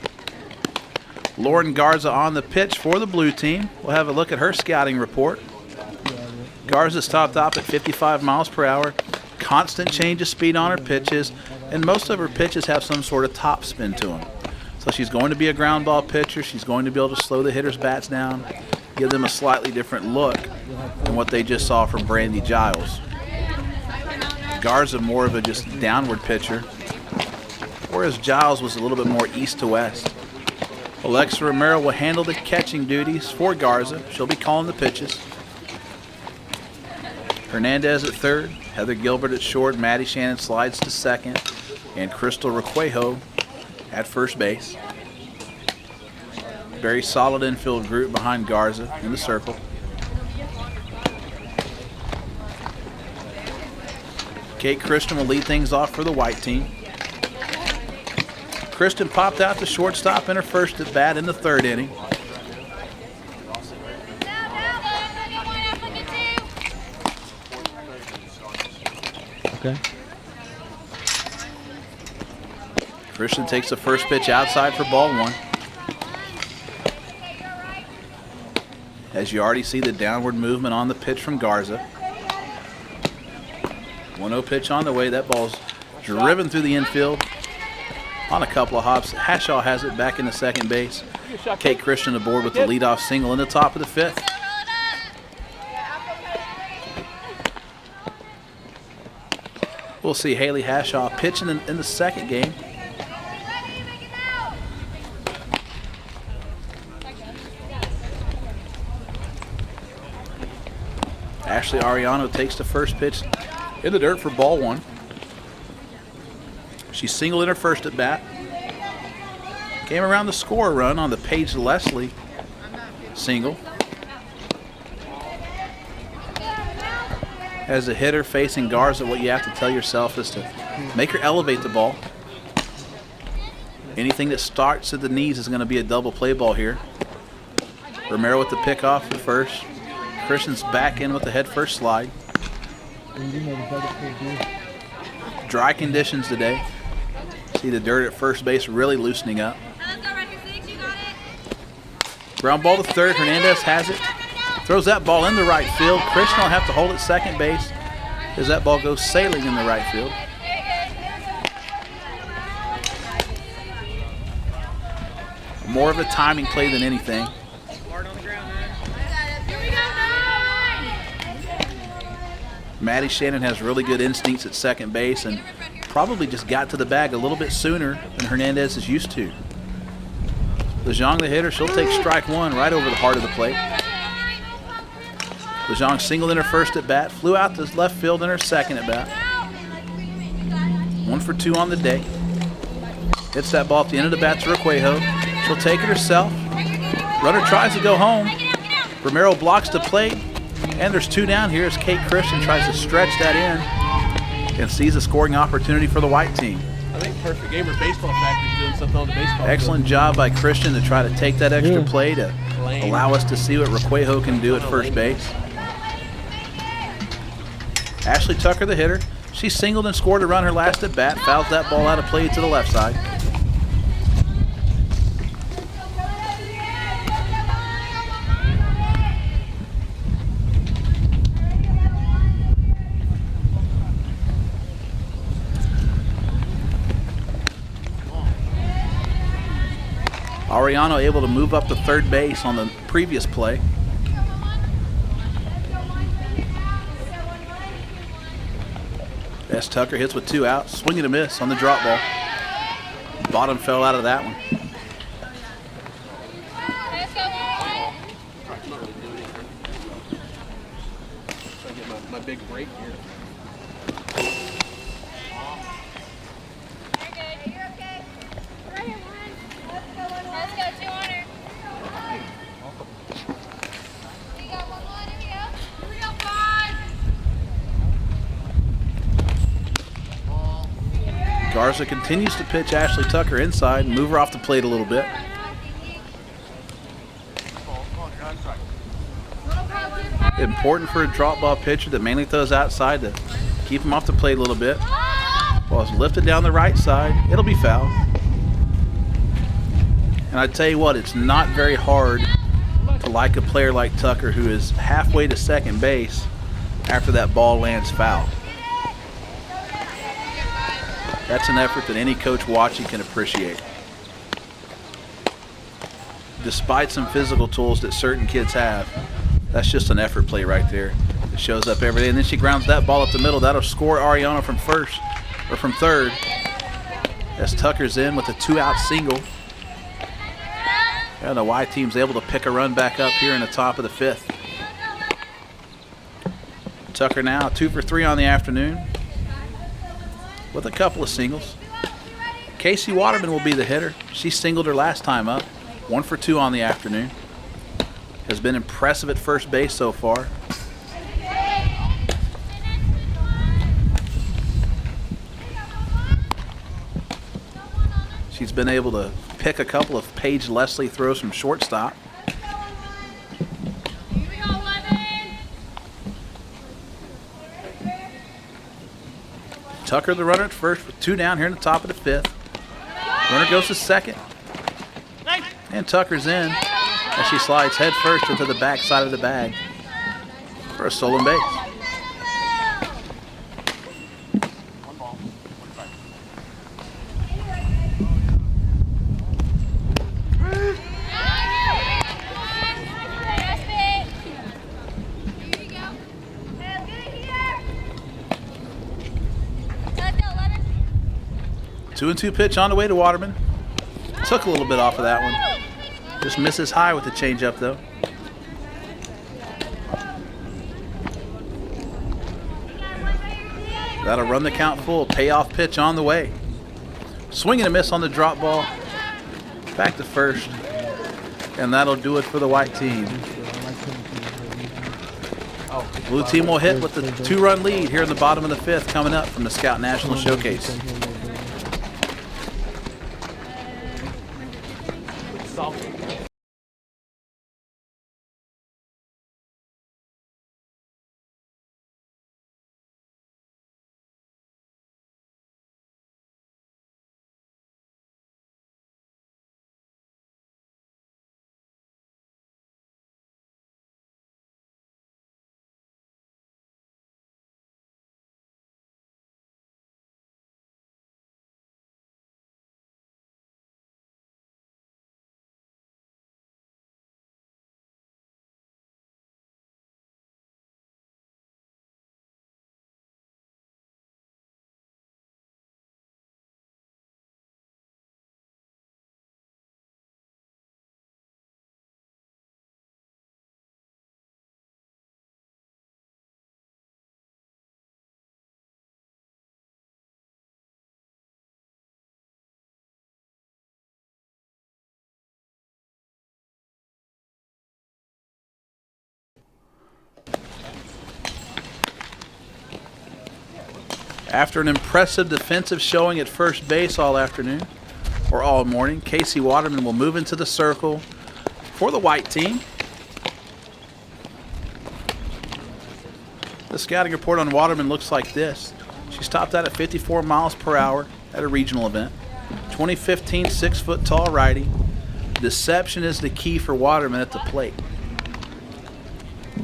Lauren Garza on the pitch for the blue team. We'll have a look at her scouting report. Garza's topped up at 55 miles per hour, constant change of speed on her pitches, and most of her pitches have some sort of top spin to them. So she's going to be a ground ball pitcher. She's going to be able to slow the hitters' bats down, give them a slightly different look than what they just saw from Brandy Giles. Garza more of a just downward pitcher, whereas Giles was a little bit more east to west. Alexa Romero will handle the catching duties for Garza. She'll be calling the pitches. Hernandez at third, Heather Gilbert at short, Maddie Shannon slides to second, and Crystal Requejo at first base. Very solid infield group behind Garza in the circle. Kate Christian will lead things off for the white team. Kristen popped out to shortstop in her first at bat in the 3rd inning. Okay. Christian takes the first pitch outside for ball 1. As you already see the downward movement on the pitch from Garza. 1-0 pitch on the way. That ball's driven through the infield on a couple of hops. Hashaw has it back into second base. Kate Christian aboard with the leadoff single in the top of the 5th. We'll see Haley Hashaw pitching in the 2nd game. Ashley Ariano takes the first pitch in the dirt for ball 1. She singled in her first at bat. Came around the score run on the Paige Leslie single. As a hitter facing Garza, what you have to tell yourself is to make her elevate the ball. Anything that starts at the knees is going to be a double play ball here. Romero with the pickoff for first. Christian's back in with the head first slide. Dry conditions today. See the dirt at first base really loosening up. Ground ball to third. Hernandez has it. Throws that ball in the right field. Christian will have to hold at second base as that ball goes sailing in the right field. More of a timing play than anything. Maddie Shannon has really good instincts at second base and probably just got to the bag a little bit sooner than Hernandez is used to. Lejeong, the hitter, she'll take strike 1 right over the heart of the plate. Lejeong singled in her first at bat, flew out to left field in her second at bat. 1 for 2 on the day. Hits that ball at the end of the bat to Requejo. She'll take it herself. Runner tries to go home. Romero blocks the plate, and there's 2 down here as Kate Christian tries to stretch that in and sees a scoring opportunity for the white team. I think Perfect Gamer Baseball Factory's doing something on the baseball. Excellent job by Christian to try to take that extra play to allow us to see what Requejo can do at first base. Ashley Tucker, the hitter. She singled and scored a run her last at bat. Fouls that ball out of play to the left side. Ariano able to move up to third base on the previous play. S. Tucker hits with 2 outs, swing and a miss on the drop ball. Bottom fell out of that one. Trying to get my big break here. Garza continues to pitch Ashley Tucker inside and move her off the plate a little bit. Important for a drop ball pitcher that mainly throws outside to keep him off the plate a little bit. Ball is lifted down the right side. It'll be foul. And I tell you what, it's not very hard to like a player like Tucker who is halfway to second base after that ball lands foul. That's an effort that any coach watching can appreciate. Despite some physical tools that certain kids have, that's just an effort play right there. It shows up every day. And then she grounds that ball up the middle. That'll score Ariana from first, or from third, as Tucker's in with a 2-out single. And the Y team's able to pick a run back up here in the top of the 5th. Tucker now 2 for 3 on the afternoon with a couple of singles. Casey Waterman will be the hitter. She singled her last time up. 1 for 2 on the afternoon. Has been impressive at first base so far. She's been able to pick a couple of Paige Leslie throws from shortstop. Tucker the runner at first with 2 down here in the top of the 5th. Runner goes to second. And Tucker's in as she slides head first into the back side of the bag for a stolen base. Two and 2 pitch on the way to Waterman. Took a little bit off of that one. Just misses high with the changeup though. That'll run the count full. Payoff pitch on the way. Swing and a miss on the drop ball. Back to first. And that'll do it for the white team. Blue team will hit with the 2-run lead here in the bottom of the 5th coming up from the Scout National Showcase. After an impressive defensive showing at first base all afternoon, or all morning, Casey Waterman will move into the circle for the white team. The scouting report on Waterman looks like this. She stopped out at 54 miles per hour at a regional event. 2015 6-foot tall righty. Deception is the key for Waterman at the plate.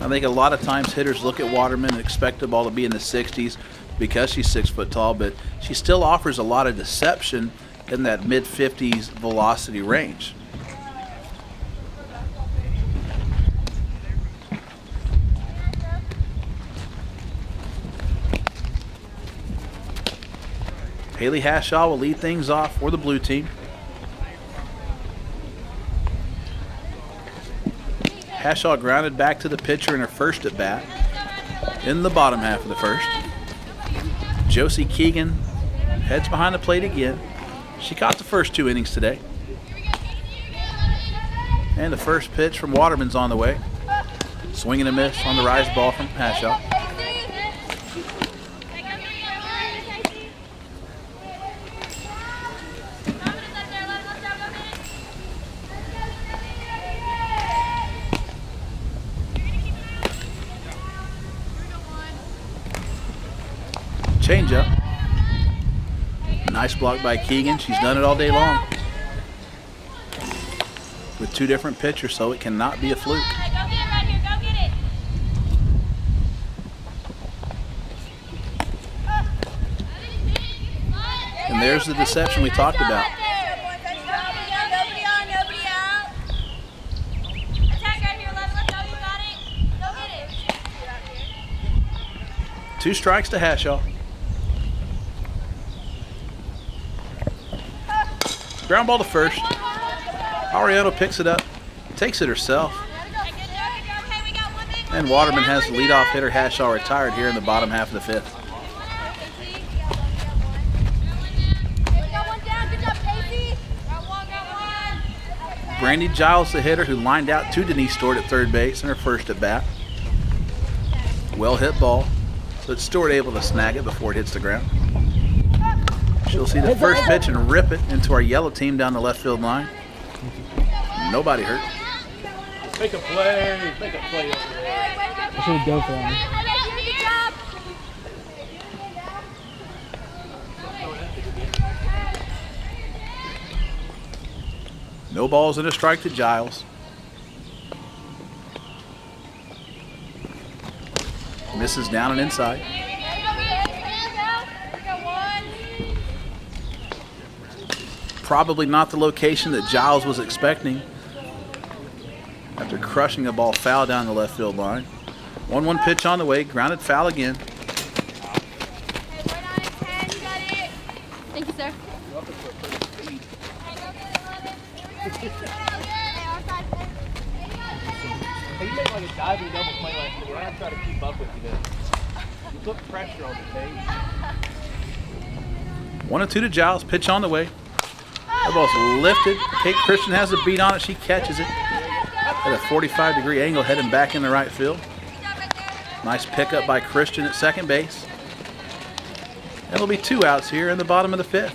I think a lot of times hitters look at Waterman and expect the ball to be in the 60s because she's 6 foot tall, but she still offers a lot of deception in that mid-50s velocity range. Haley Hashaw will lead things off for the blue team. Hashaw grounded back to the pitcher in her first at bat in the bottom half of the first. Josie Keegan heads behind the plate again. She caught the first 2 innings today. And the first pitch from Waterman's on the way. Swing and a miss on the rise ball from Hashaw. Changeup. Nice block by Keegan. She's done it all day long. With two different pitchers, so it cannot be a fluke. Go get it right here. Go get it. And there's the deception we talked about. Nobody on, nobody out. Attack right here, 11. Let's go. You got it. Go get it. 2 strikes to Hashaw. Ground ball to first. Ariano picks it up, takes it herself. And Waterman has the leadoff hitter. Hashaw retired here in the bottom half of the 5th. Brandy Giles, the hitter, who lined out to Denise Stewart at third base in her first at bat. Well hit ball, but Stewart able to snag it before it hits the ground. She'll see the first pitch and rip it into our yellow team down the left field line. Nobody hurt. Make a play. Make a play over there. I should go for one. No balls and a strike to Giles. Misses down and inside. Probably not the location that Giles was expecting after crushing a ball foul down the left field line. 1-1 pitch on the way, grounded foul again. Thank you, sir. Hey, you made like a diving double play last year. I'm trying to keep up with you then. You put pressure on the tape. 1-2 to Giles, pitch on the way. That ball's lifted. Kate Christian has a beat on it. She catches it at a 45-degree angle, heading back in the right field. Nice pickup by Christian at second base. It'll be 2 outs here in the bottom of the 5th.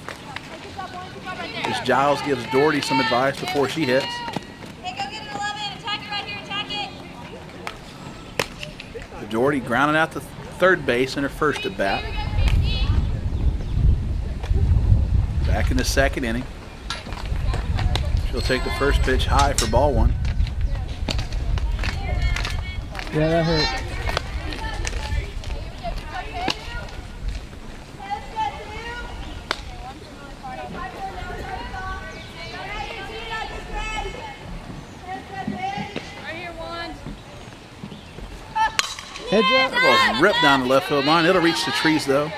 As Giles gives Doherty some advice before she hits. Doherty grounding out to third base in her first at bat. Back in the second inning. She'll take the first pitch high for ball 1. Yeah, that hurt. Heads up. That ball's ripped down the left field line. It'll reach the trees though.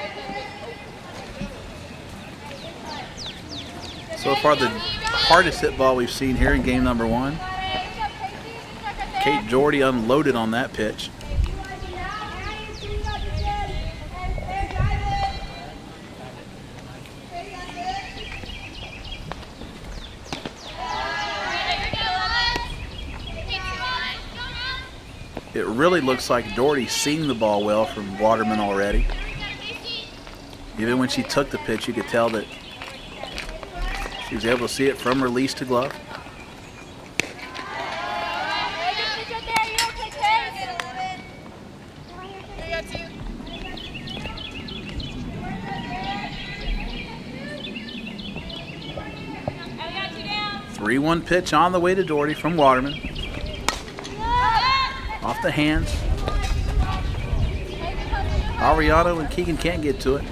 So far the hardest hit ball we've seen here in game number 1. Kate Doherty unloaded on that pitch. It really looks like Doherty's seeing the ball well from Waterman already. Even when she took the pitch, you could tell that she was able to see it from release to glove. Three 3-1 pitch on the way to Doherty from Waterman. Off the hands. Ariano and Keegan can't get to it.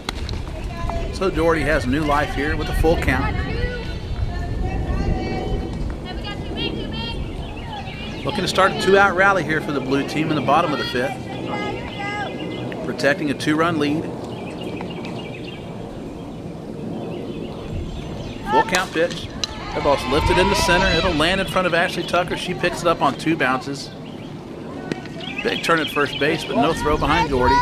So Doherty has new life here with a full count. Looking to start a 2-out rally here for the blue team in the bottom of the 5th. Protecting a 2-run lead. Full count pitch. That ball's lifted in the center. It'll land in front of Ashley Tucker. She picks it up on 2 bounces. Big turn at first base, but no throw behind Doherty.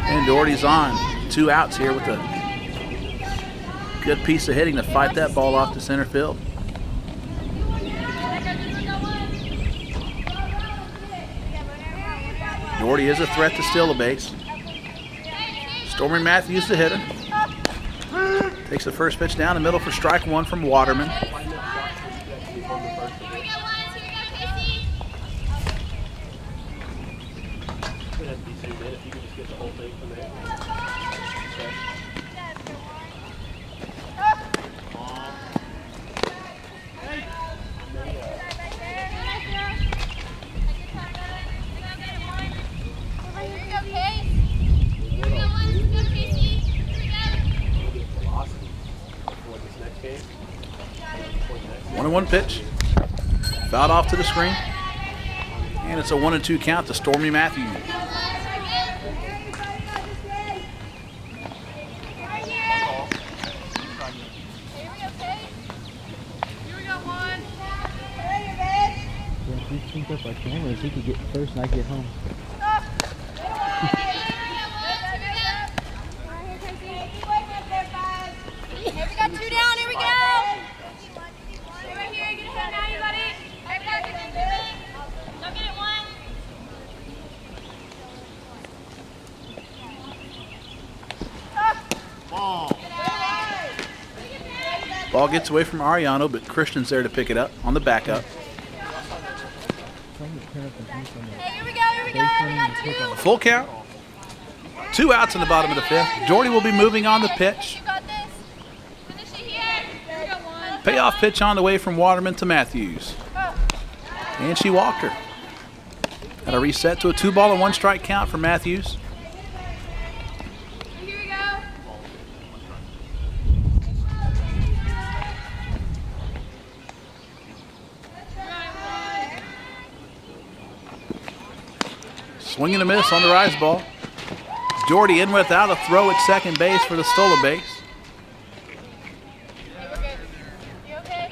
And Doherty's on. 2 outs here with a good piece of hitting to fight that ball off to center field. Doherty is a threat to steal a base. Stormy Matthews, the hitter. Takes the first pitch down the middle for strike 1 from Waterman. 0-1 pitch. Fouled off to the screen. And it's a 1-2 count to Stormy Matthews. Yeah, if we sync up our cameras, he could get first and I get home. Here we got 2 down. Here we go. Stay right here. Get ahead now, you buddy. Here we go. Get it moving. Don't get it 1. Ball gets away from Ariano, but Christian's there to pick it up on the backup. Tell him to turn up the heat on the Hey, here we go. Here we go. We got 2. Full count. 2 outs in the bottom of the 5th. Jordy will be moving on the pitch. You got this. Finish it here. Here we go. 1. Payoff pitch on the way from Waterman to Matthews. And she walked her. Got a reset to a 2-ball and 1 strike count for Matthews. Here we go. Swing and a miss on the rise ball. Jordy in without a throw at second base for the stolen base. You okay?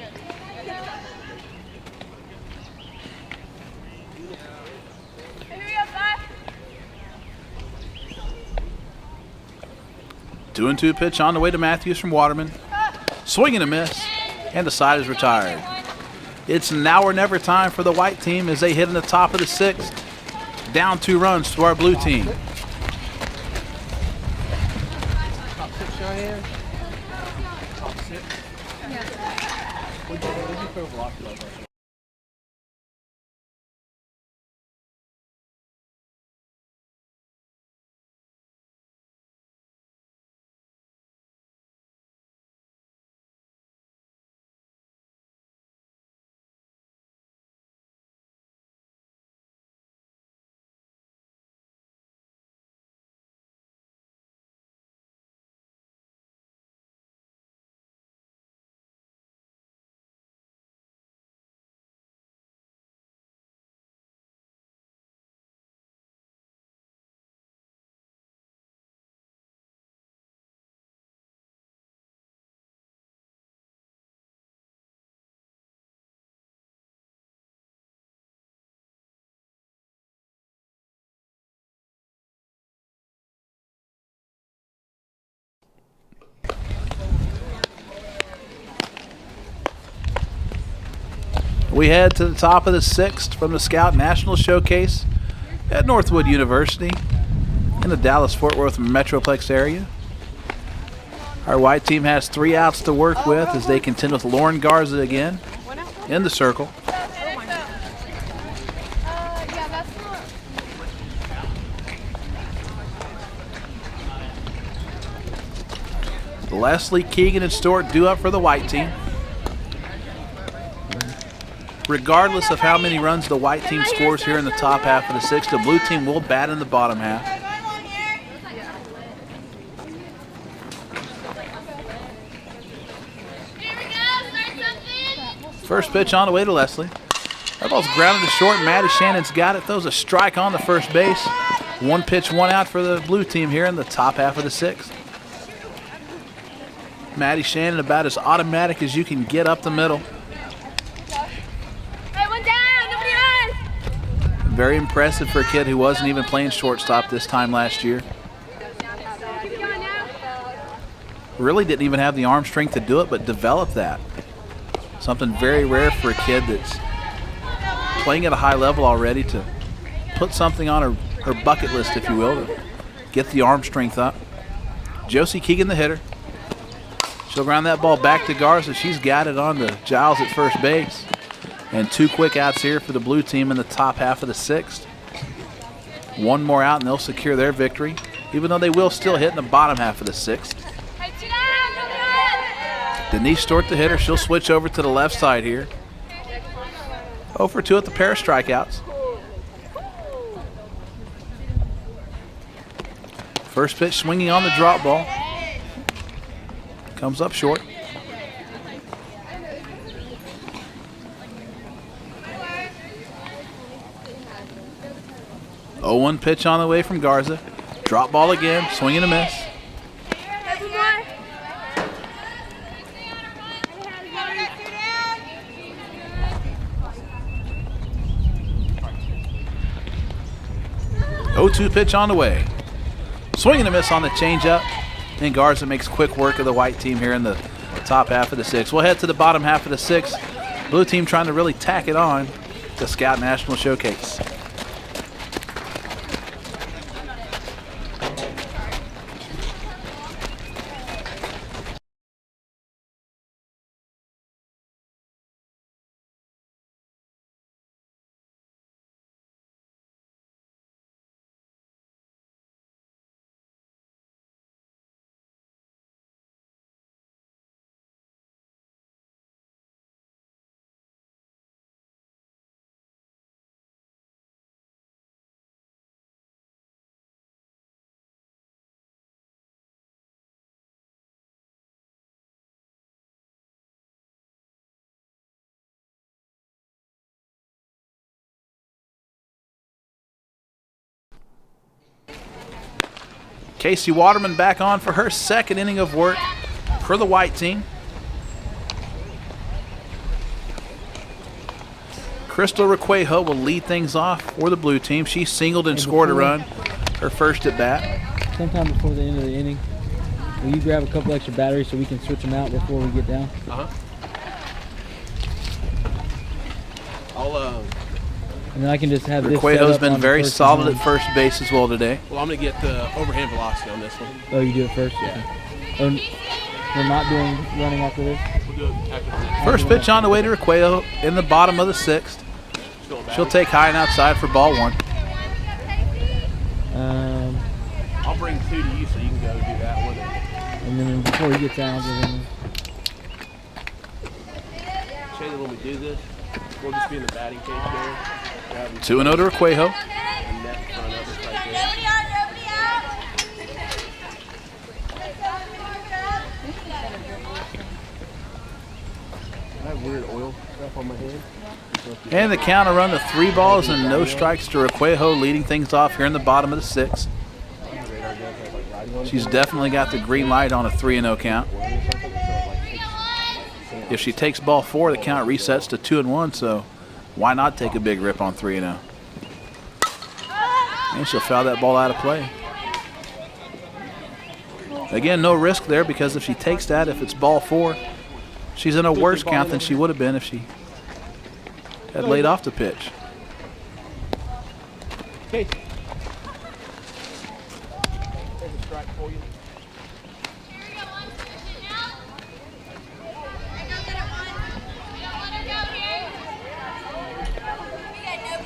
Here we go, 5. 2-2 pitch on the way to Matthews from Waterman. Swing and a miss. And the side is retired. It's now or never time for the white team as they hit in the top of the 6th. Down 2 runs to our blue team. Top 6 right here. Top 6. What'd you throw velocity like that? We head to the top of the 6th from the Scout National Showcase at Northwood University in the Dallas-Fort Worth Metroplex area. Our white team has 3 outs to work with as they contend with Lauren Garza again in the circle. Leslie, Keegan, and Stewart due up for the white team. Regardless of how many runs the white team scores here in the top half of the 6th, the blue team will bat in the bottom half. First pitch on the way to Leslie. That ball's grounded to short. Maddie Shannon's got it. Throws a strike on the first base. 1 pitch, 1 out for the blue team here in the top half of the 6th. Maddie Shannon about as automatic as you can get up the middle. Hey, 1 down. Nobody on. Very impressive for a kid who wasn't even playing shortstop this time last year. Really didn't even have the arm strength to do it, but developed that. Something very rare for a kid that's playing at a high level already to put something on her bucket list, if you will, to get the arm strength up. Josie Keegan, the hitter. She'll ground that ball back to Garza. She's got it on to Giles at first base. And 2 quick outs here for the blue team in the top half of the 6th. 1 more out and they'll secure their victory, even though they will still hit in the bottom half of the 6th. Hey, 2 down. Nobody on. Denise Stewart, the hitter, she'll switch over to the left side here. 0 for 2 at the pair of strikeouts. First pitch swinging on the drop ball. Comes up short. 0-1 pitch on the way from Garza. Drop ball again, swing and a miss. 0-2 pitch on the way. Swing and a miss on the changeup. And Garza makes quick work of the white team here in the top half of the sixth. We'll head to the bottom half of the sixth. Blue team trying to really tack it on to Scout National Showcase. Casey Waterman back on for her second inning of work for the white team. Crystal Requejo will lead things off for the blue team. She singled and scored a run, her first at bat. Sometime before the end of the inning, will you grab a couple extra batteries so we can switch them out before we get down? And then I can just have this. Requejo's been very solid at first base as well today. Well, I'm going to get the overhand velocity on this one. Oh, you do it first? Yeah. Or we're not doing running after this? We'll do it after this. First pitch on the way to Requejo in the bottom of the sixth. She'll take high and outside for ball one. I'll bring two to you so you can go do that one. And then before he gets out, I'll give him. Shayla, when we do this, we'll just be in the batting cage there. 2-0 to Requejo. And net in front of us right there. Nobody on, nobody out. I have weird oil stuff on my hand. And the count will run to 3 balls and no strikes to Requejo, leading things off here in the bottom of the sixth. She's definitely got the green light on a 3-0 count. If she takes ball 4, the count resets to 2-1, so why not take a big rip on 3-0? And she'll foul that ball out of play. Again, no risk there because if she takes that, if it's ball 4, she's in a worse count than she would have been if she had laid off the pitch. Okay. There's a strike for you. Nobody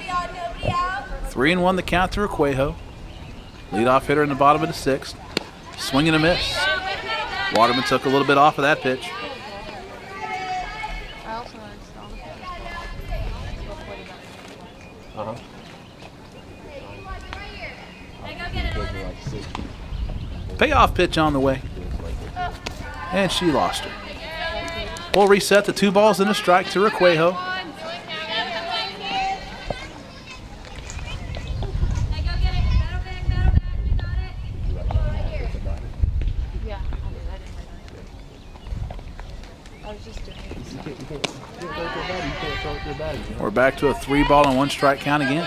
on, nobody out. 3-1 the count to Requejo. Leadoff hitter in the bottom of the sixth. Swing and a miss. Waterman took a little bit off of that pitch. Payoff pitch on the way. And she lost her. We'll reset to 2 balls and a strike to Requejo. We're back to a 3-ball and 1 strike count again.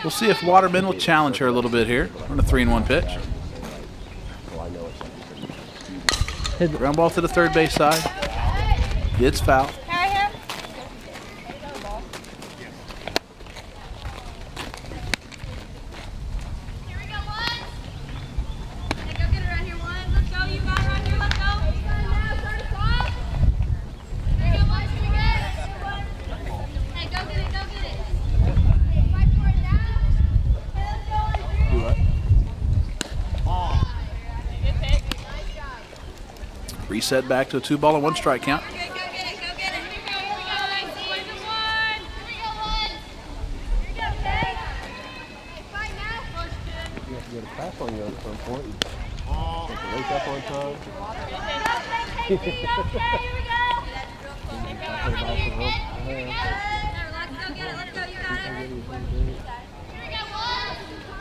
We'll see if Waterman will challenge her a little bit here on a 3-1 pitch. Ground ball to the third base side. It's foul. Reset back to a 2-ball and 1 strike count.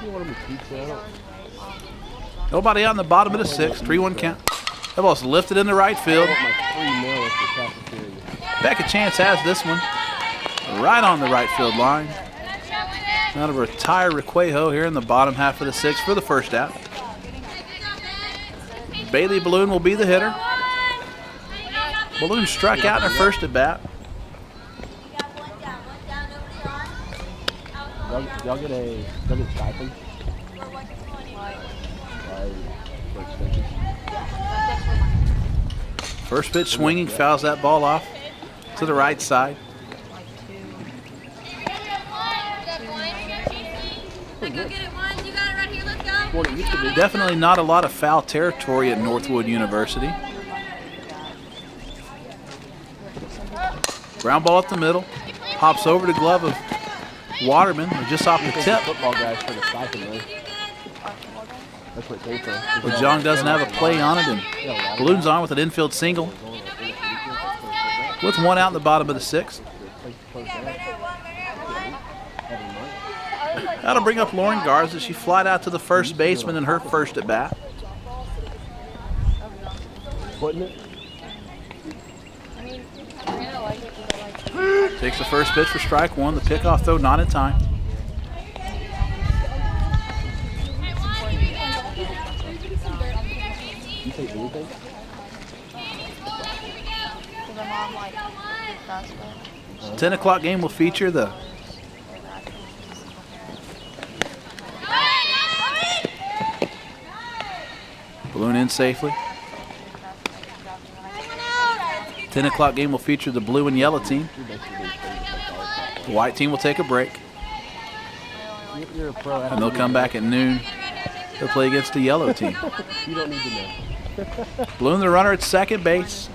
You want him to keep that? Nobody out in the bottom of the 6th. 3-1 count. That ball's lifted into right field. I want my 3 mil at the cafeteria. Becca Chance has this one right on the right field line. Now to retire Requejo here in the bottom half of the 6th for the first out. Bailey Balloon will be the hitter. Balloon struck out in her first at bat. Y'all get a stipend? For extensions? First pitch swinging, fouls that ball off to the right side. Go get it, one. You got it right here. Let's go. Well, it used to be. Definitely not a lot of foul territory at Northwood University. Ground ball up the middle. Hops over the glove of Waterman, just off the tip. Football guys for the stipend, though. That's what they from. But Jong doesn't have a play on it, and Balloon's on with an infield single. With one out in the bottom of the 6th. That'll bring up Lauren Garza. She flied out to the first baseman in her first at bat. Putting it? Takes the first pitch for strike one. The pickoff throw not in time. You say anything? 10 o'clock game will feature the Balloon in safely. 10 o'clock game will feature the blue and yellow team. The white team will take a break. You're a pro. And they'll come back at noon. They'll play against the yellow team. You don't need to know. Balloon the runner at second base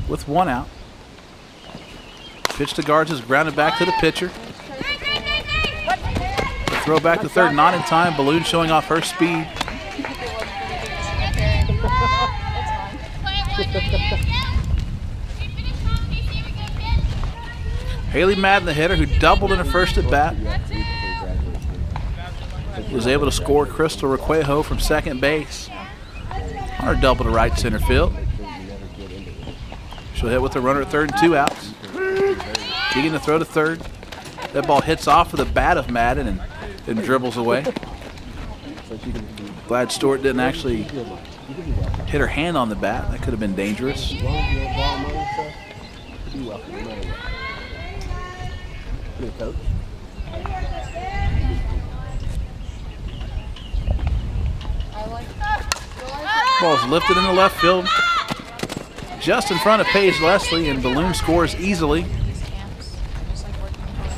with one out. Pitch to Garza is grounded back to the pitcher. The throw back to third, not in time. Balloon showing off her speed. Haley Madden, the hitter, who doubled in her first at bat, was able to score Crystal Requejo from second base on her double to right center field. She'll hit with the runner at third and 2 outs. Keegan to throw to third. That ball hits off of the bat of Madden and dribbles away. Glad Stewart didn't actually hit her hand on the bat. That could have been dangerous. Ball's lifted in the left field, just in front of Paige Leslie, and Balloon scores easily.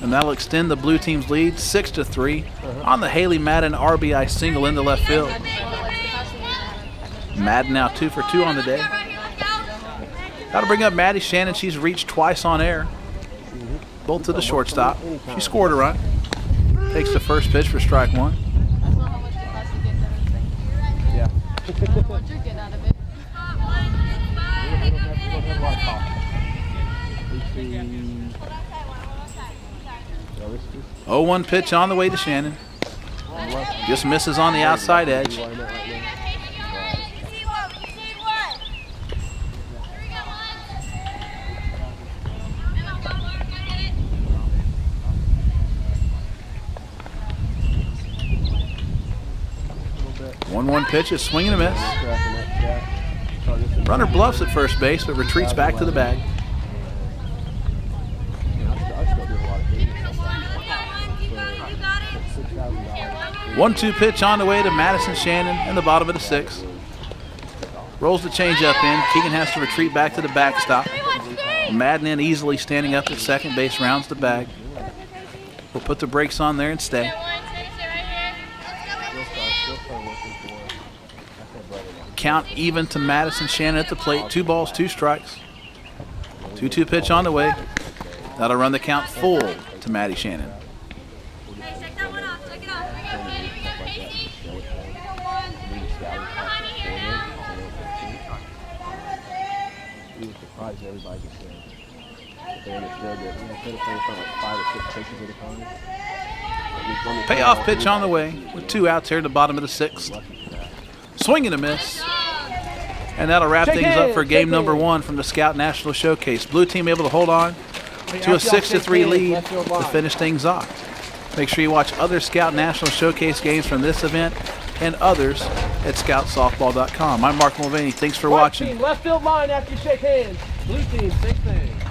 And that'll extend the blue team's lead 6-3 on the Haley Madden RBI single into left field. Madden now 2 for 2 on the day. Got to bring up Maddie Shannon. She's reached twice on air, both to the shortstop. She scored a run. Takes the first pitch for strike one. Yeah. What you're getting out of it. 0-1 pitch on the way to Shannon. Just misses on the outside edge. One pitch is swing and a miss. Runner bluffs at first base, but retreats back to the bag. 1-2 pitch on the way to Madison Shannon in the bottom of the 6th. Rolls the changeup in. Keegan has to retreat back to the backstop. Madden in easily standing up at second base, rounds the bag. We'll put the brakes on there and stay. Count even to Madison Shannon at the plate. 2 balls, 2 strikes. 2-2 pitch on the way. That'll run the count full to Maddie Shannon. Everybody gets there. They understood that instead of playing in front of like 5 or 6 pitches at a time. let me Payoff play pitch all on the way with 2 outs here in the bottom of the 6th. lucky for that. Swing and a miss. And that'll wrap Shake things up for hands, game shake number hands. 1 from the Scout National Showcase. Blue team able to hold on to a 6-3 lead to finish things off. Make sure you watch other Scout National Showcase games from this event and others at scoutsoftball.com. I'm Mark Mulvaney. Thanks for White watching. team, left field line after you shake hands. Blue team, same thing.